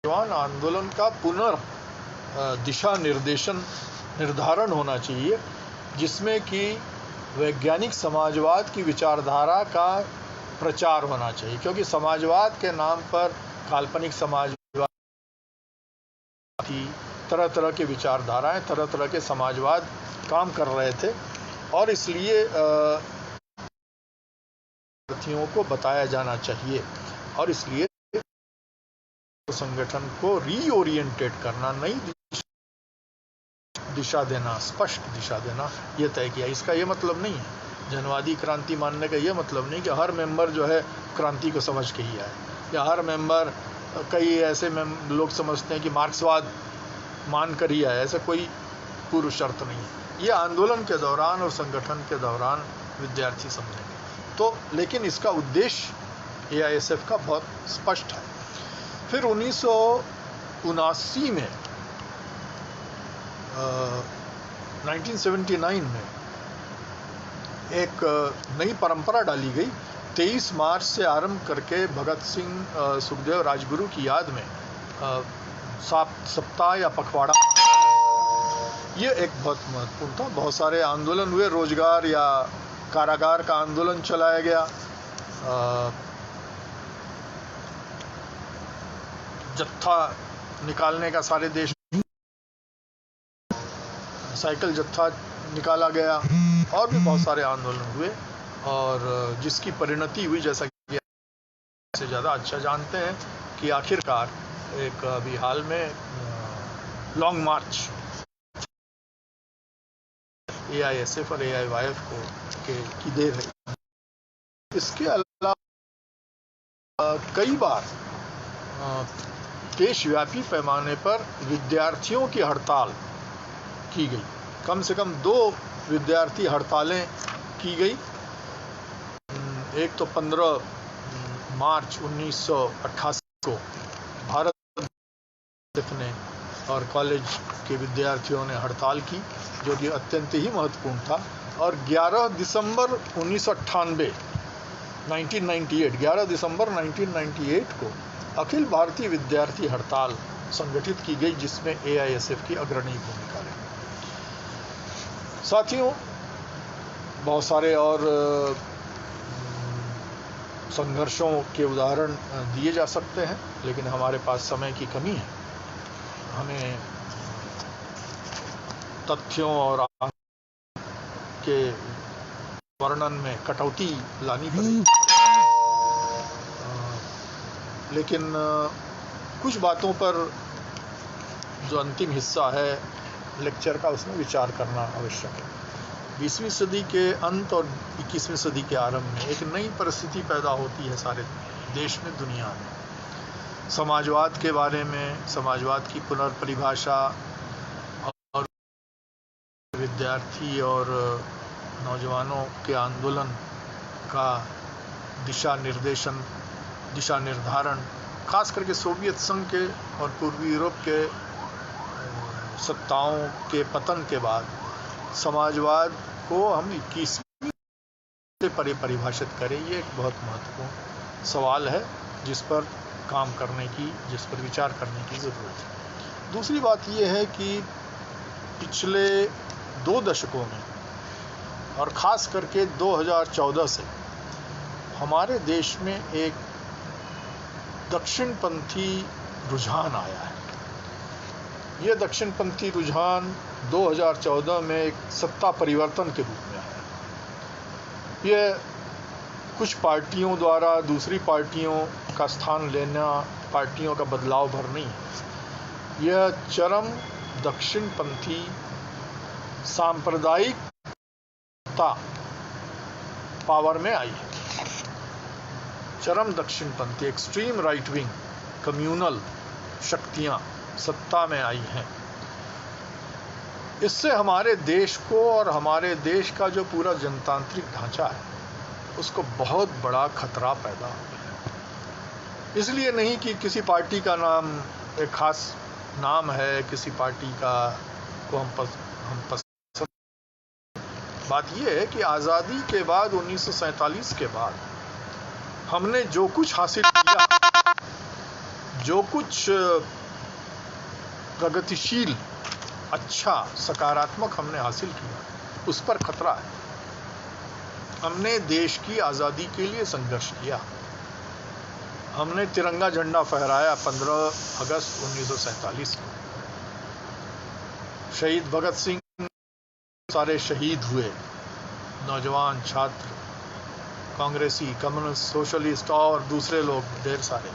नौजवान आंदोलन का दिशा निर्धारण होना चाहिए, जिसमें कि वैज्ञानिक समाजवाद की विचारधारा का प्रचार होना चाहिए, क्योंकि समाजवाद के नाम पर काल्पनिक समाजवाद की तरह तरह के विचारधाराएं, तरह तरह के समाजवाद काम कर रहे थे और इसलिए विद्यार्थियों को बताया जाना चाहिए और इसलिए संगठन को रीओरिएंटेट करना, नई दिशा देना, स्पष्ट दिशा देना, यह तय किया। इसका यह मतलब नहीं है, जनवादी क्रांति मानने का यह मतलब नहीं कि हर मेंबर जो है क्रांति को समझ के ही आए, या हर मेंबर, कई ऐसे लोग समझते हैं कि मार्क्सवाद मान कर ही आए, ऐसा कोई पूर्व शर्त नहीं है। ये आंदोलन के दौरान और संगठन के दौरान विद्यार्थी समझेंगे तो, लेकिन इसका उद्देश्य एआईएसएफ का बहुत स्पष्ट है। फिर 1979 में 1979 में एक नई परंपरा डाली गई। 23 मार्च से आरंभ करके भगत सिंह, सुखदेव, राजगुरु की याद में सप्ताह या पखवाड़ा, ये एक बहुत महत्वपूर्ण था। बहुत सारे आंदोलन हुए, रोजगार या कारागार का आंदोलन चलाया गया, जत्था निकालने का सारे देश, साइकिल जत्था निकाला गया और भी बहुत सारे आंदोलन हुए और जिसकी परिणति हुई, जैसा कि से ज़्यादा अच्छा जानते हैं, कि आखिरकार एक अभी हाल में लॉन्ग मार्च एआईएसएफ और एआईवाईएफ को की देर है। इसके अलावा कई बार देशव्यापी पैमाने पर विद्यार्थियों की हड़ताल की गई। कम से कम 2 विद्यार्थी हड़तालें की गई। एक तो 15 मार्च 1988 को भारत ने और कॉलेज के विद्यार्थियों ने हड़ताल की, जो कि अत्यंत ही महत्वपूर्ण था। और 11 दिसंबर 1998 को अखिल भारतीय विद्यार्थी हड़ताल संगठित की गई, जिसमें AISF की अग्रणी भूमिका रही। साथियों, बहुत सारे और संघर्षों के उदाहरण दिए जा सकते हैं, लेकिन हमारे पास समय की कमी है। हमें तथ्यों और के वर्णन में कटौती लानी पड़ेगी। लेकिन कुछ बातों पर जो अंतिम हिस्सा है लेक्चर का, उसमें विचार करना आवश्यक है। 20वीं सदी के अंत और 21वीं सदी के आरंभ में एक नई परिस्थिति पैदा होती है सारे देश में, दुनिया में। समाजवाद के बारे में, समाजवाद की पुनर्परिभाषा और विद्यार्थी और नौजवानों के आंदोलन का दिशा निर्धारण, खास करके सोवियत संघ के और पूर्वी यूरोप के सत्ताओं के पतन के बाद समाजवाद को हम 21वीं से परिभाषित करें, ये एक बहुत महत्वपूर्ण सवाल है जिस पर काम करने की, जिस पर विचार करने की ज़रूरत है। दूसरी बात ये है कि पिछले 2 दशकों में और ख़ास करके 2014 से हमारे देश में एक दक्षिणपंथी रुझान आया है। ये दक्षिणपंथी रुझान 2014 में एक सत्ता परिवर्तन के रूप में आया। यह कुछ पार्टियों द्वारा दूसरी पार्टियों का स्थान लेना, पार्टियों का बदलाव भर नहीं है। यह चरम दक्षिणपंथी सांप्रदायिकता पावर में आई है। चरम दक्षिणपंथी, एक्सट्रीम राइट विंग, कम्युनल शक्तियां सत्ता में आई हैं। इससे हमारे देश को और हमारे देश का जो पूरा जनतांत्रिक ढांचा है, उसको बहुत बड़ा खतरा पैदा हो गया। इसलिए नहीं कि किसी पार्टी का नाम एक खास नाम है, किसी पार्टी का को हम पसंद। बात यह है कि आज़ादी के बाद 1947 के बाद हमने जो कुछ हासिल किया, जो कुछ प्रगतिशील, अच्छा, सकारात्मक हमने हासिल किया, उस पर खतरा है। हमने देश की आज़ादी के लिए संघर्ष किया। हमने तिरंगा झंडा फहराया 15 अगस्त 1947 को। शहीद भगत सिंह सारे शहीद हुए, नौजवान, छात्र, कांग्रेसी, कम्युनिस्ट, सोशलिस्ट और दूसरे लोग ढेर सारे,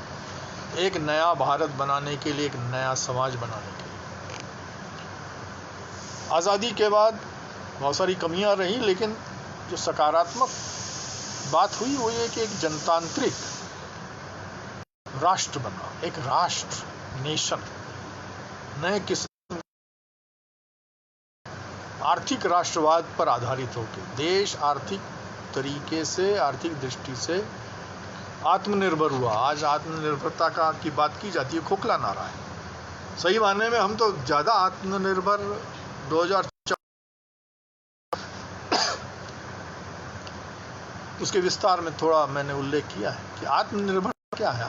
एक नया भारत बनाने के लिए, एक नया समाज बनाने के लिए। आज़ादी के बाद बहुत सारी कमियां रही, लेकिन जो सकारात्मक बात हुई वो ये कि एक जनतांत्रिक राष्ट्र बना, एक राष्ट्र, नेशन, नए किस्म आर्थिक राष्ट्रवाद पर आधारित होकर देश आर्थिक तरीके से, आर्थिक दृष्टि से आत्मनिर्भर हुआ। आज आत्मनिर्भरता की बात की जाती है, खोखला नारा है। सही मायने में हम तो ज़्यादा आत्मनिर्भर 2004 उसके विस्तार में थोड़ा मैंने उल्लेख किया है कि आत्मनिर्भर क्या है,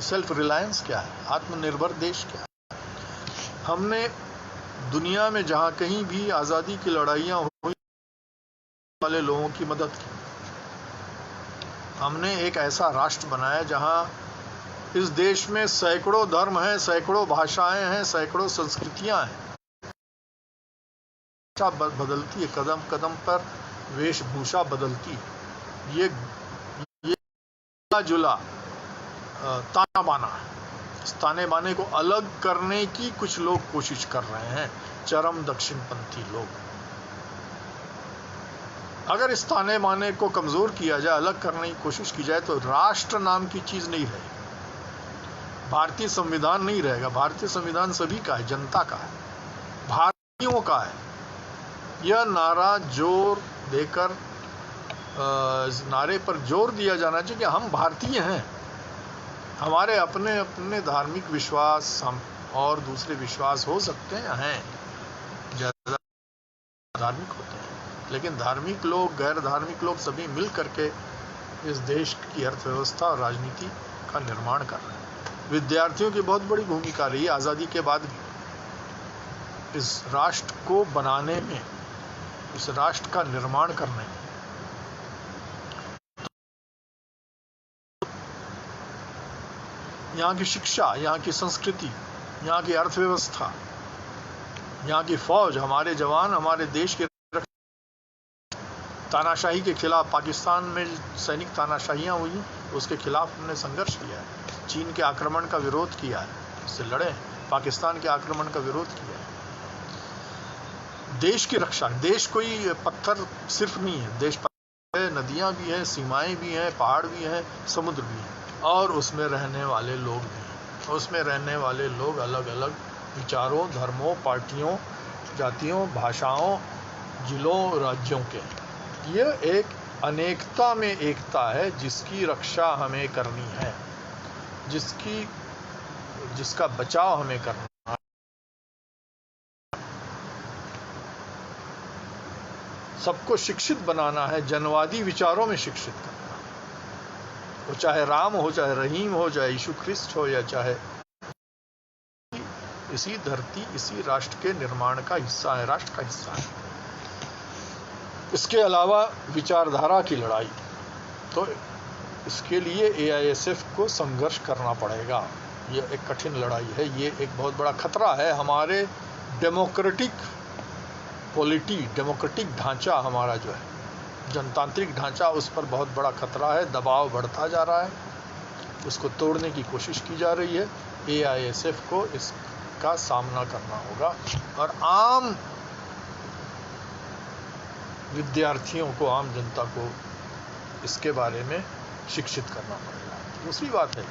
सेल्फ रिलायंस क्या है, आत्मनिर्भर देश क्या है। हमने दुनिया में जहाँ कहीं भी आज़ादी की लड़ाइयाँ हुई वाले लोगों की मदद की। हमने एक ऐसा राष्ट्र बनाया जहाँ इस देश में सैकड़ों धर्म हैं, सैकड़ों भाषाएं हैं, सैकड़ों संस्कृतियां हैं। बदलती है, कदम कदम पर वेशभूषा बदलती है। ये जुला ताना बाना है। इस ताने बाने को अलग करने की कुछ लोग कोशिश कर रहे हैं, चरम दक्षिणपंथी लोग। अगर इस ताने बाने को कमजोर किया जाए, अलग करने की कोशिश की जाए, तो राष्ट्र नाम की चीज नहीं रही। भारतीय संविधान नहीं रहेगा। भारतीय संविधान सभी का है, जनता का है, भारतीयों का है। यह नारा जोर देकर इस नारे पर जोर दिया जाना चाहिए कि हम भारतीय हैं, हमारे अपने अपने धार्मिक विश्वास हम और दूसरे विश्वास हो सकते हैं, ज़्यादा धार्मिक होते हैं, लेकिन धार्मिक लोग गैर धार्मिक लोग सभी मिल करके इस देश की अर्थव्यवस्था और राजनीति का निर्माण कर रहे हैं। विद्यार्थियों की बहुत बड़ी भूमिका रही है आज़ादी के बाद भी इस राष्ट्र को बनाने में, इस राष्ट्र का निर्माण करने में। यहाँ की शिक्षा, यहाँ की संस्कृति, यहाँ की अर्थव्यवस्था, यहाँ की फौज, हमारे जवान हमारे देश के तानाशाही के खिलाफ, पाकिस्तान में सैनिक तानाशाहियाँ हुई उसके खिलाफ हमने संघर्ष किया है। चीन के आक्रमण का विरोध किया है, इससे लड़े हैं। पाकिस्तान के आक्रमण का विरोध किया है। देश की रक्षा, देश कोई पत्थर सिर्फ नहीं है, देश है, नदियाँ भी हैं, सीमाएं भी हैं, पहाड़ भी हैं, समुद्र भी है, और उसमें रहने वाले लोग भी हैं। उसमें रहने वाले लोग अलग अलग विचारों, धर्मों, पार्टियों, जातियों, भाषाओं, जिलों, राज्यों के हैं। यह एक अनेकता में एकता है जिसकी रक्षा हमें करनी है, जिसका बचाव हमें करना है। सबको शिक्षित बनाना है, जनवादी विचारों में शिक्षित करना है। वो चाहे राम हो, चाहे रहीम हो, चाहे यीशु ख्रिस्त हो, या चाहे इसी धरती, इसी राष्ट्र के निर्माण का हिस्सा है, राष्ट्र का हिस्सा है। इसके अलावा विचारधारा की लड़ाई, तो इसके लिए AISF को संघर्ष करना पड़ेगा। यह एक कठिन लड़ाई है, ये एक बहुत बड़ा खतरा है हमारे डेमोक्रेटिक पॉलिटी, डेमोक्रेटिक ढांचा हमारा जो है, जनतांत्रिक ढांचा, उस पर बहुत बड़ा खतरा है। दबाव बढ़ता जा रहा है, उसको तोड़ने की कोशिश की जा रही है। AISF को इसका सामना करना होगा और आम विद्यार्थियों को, आम जनता को इसके बारे में शिक्षित करना पड़ेगा। दूसरी बात है कि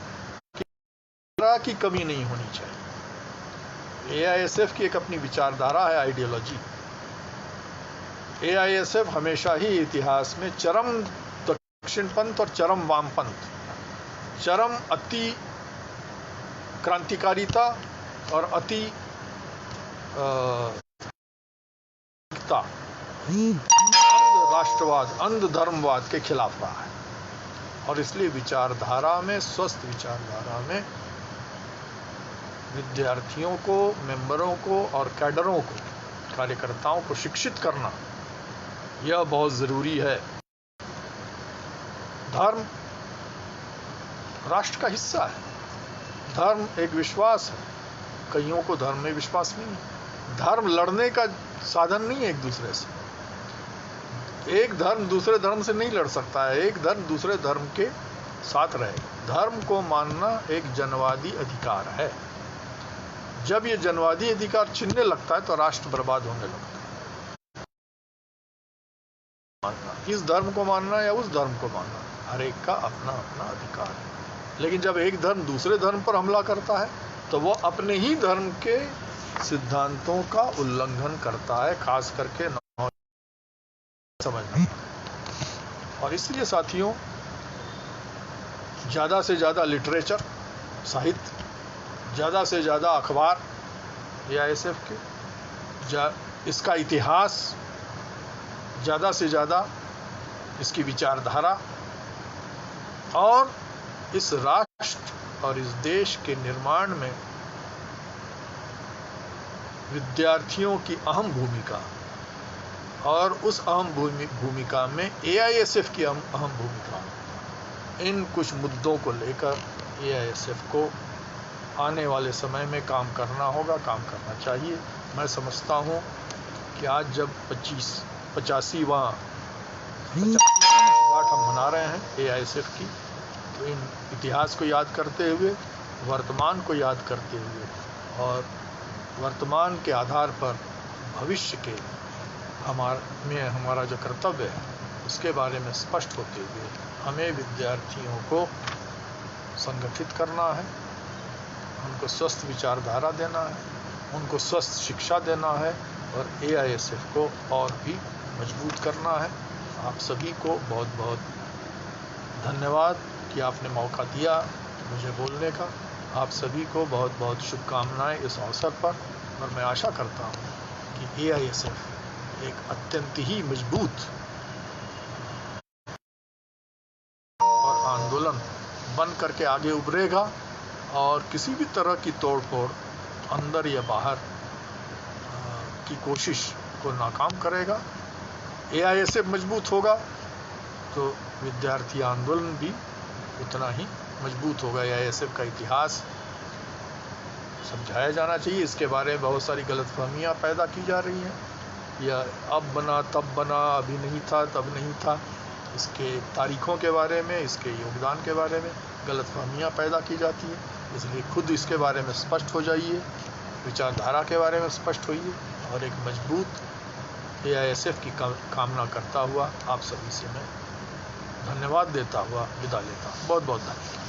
विचारधारा की कमी नहीं होनी चाहिए। AISF की एक अपनी विचारधारा है, आइडियोलॉजी। AISF हमेशा ही इतिहास में चरम दक्षिणपंथ और चरम वामपंथ, चरम अति क्रांतिकारिता और अति अंध राष्ट्रवाद, अंध धर्मवाद के खिलाफ रहा है। और इसलिए विचारधारा में, स्वस्थ विचारधारा में विद्यार्थियों को, मेंबरों को और कैडरों को, कार्यकर्ताओं को शिक्षित करना यह बहुत ज़रूरी है। धर्म राष्ट्र का हिस्सा है, धर्म एक विश्वास है। कईयों को धर्म में विश्वास नहीं है। धर्म लड़ने का साधन नहीं है एक दूसरे से। एक धर्म दूसरे धर्म से नहीं लड़ सकता है, एक धर्म दूसरे धर्म के साथ रहे। धर्म को मानना एक जनवादी अधिकार है। जब ये जनवादी अधिकार छिनने लगता है तो राष्ट्र बर्बाद होने लगता है। इस धर्म को मानना या उस धर्म को मानना, हर एक का अपना अपना अधिकार है। लेकिन जब एक धर्म दूसरे धर्म पर हमला करता है तो वो अपने ही धर्म के सिद्धांतों का उल्लंघन करता है, खास करके समझना। और इसलिए साथियों, ज़्यादा से ज़्यादा लिटरेचर, साहित्य, ज़्यादा से ज़्यादा अखबार AISF के, इसका इतिहास, ज़्यादा से ज़्यादा इसकी विचारधारा, और इस राष्ट्र और इस देश के निर्माण में विद्यार्थियों की अहम भूमिका, और उस अहम भूमिका में AISF की अहम भूमिका, इन कुछ मुद्दों को लेकर AISF को आने वाले समय में काम करना होगा, काम करना चाहिए। मैं समझता हूँ कि आज जब 85वां वर्षगांठ हम मना रहे हैं AISF की, तो इन इतिहास को याद करते हुए, वर्तमान को याद करते हुए, और वर्तमान के आधार पर भविष्य के हमारा जो कर्तव्य है उसके बारे में स्पष्ट होते हुए, हमें विद्यार्थियों को संगठित करना है, उनको स्वस्थ विचारधारा देना है, उनको स्वस्थ शिक्षा देना है और AISF को और भी मजबूत करना है। आप सभी को बहुत बहुत धन्यवाद कि आपने मौका दिया मुझे बोलने का। आप सभी को बहुत बहुत शुभकामनाएं इस अवसर पर, और मैं आशा करता हूं कि AISF एक अत्यंत ही मजबूत और आंदोलन बन करके आगे उभरेगा और किसी भी तरह की तोड़फोड़ अंदर या बाहर की कोशिश को नाकाम करेगा। AISF मजबूत होगा तो विद्यार्थी आंदोलन भी उतना ही मजबूत होगा। AISF का इतिहास समझाया जाना चाहिए। इसके बारे में बहुत सारी गलतफहमियां पैदा की जा रही हैं, या अब बना तब बना, अभी नहीं था तब नहीं था। इसके तारीखों के बारे में, इसके योगदान के बारे में गलतफहमियां पैदा की जाती है। इसलिए खुद इसके बारे में स्पष्ट हो जाइए, विचारधारा के बारे में स्पष्ट होइए और एक मजबूत AISF की कामना करता हुआ आप सभी से मैं धन्यवाद देता हुआ विदा लेता हूँ। बहुत बहुत धन्यवाद।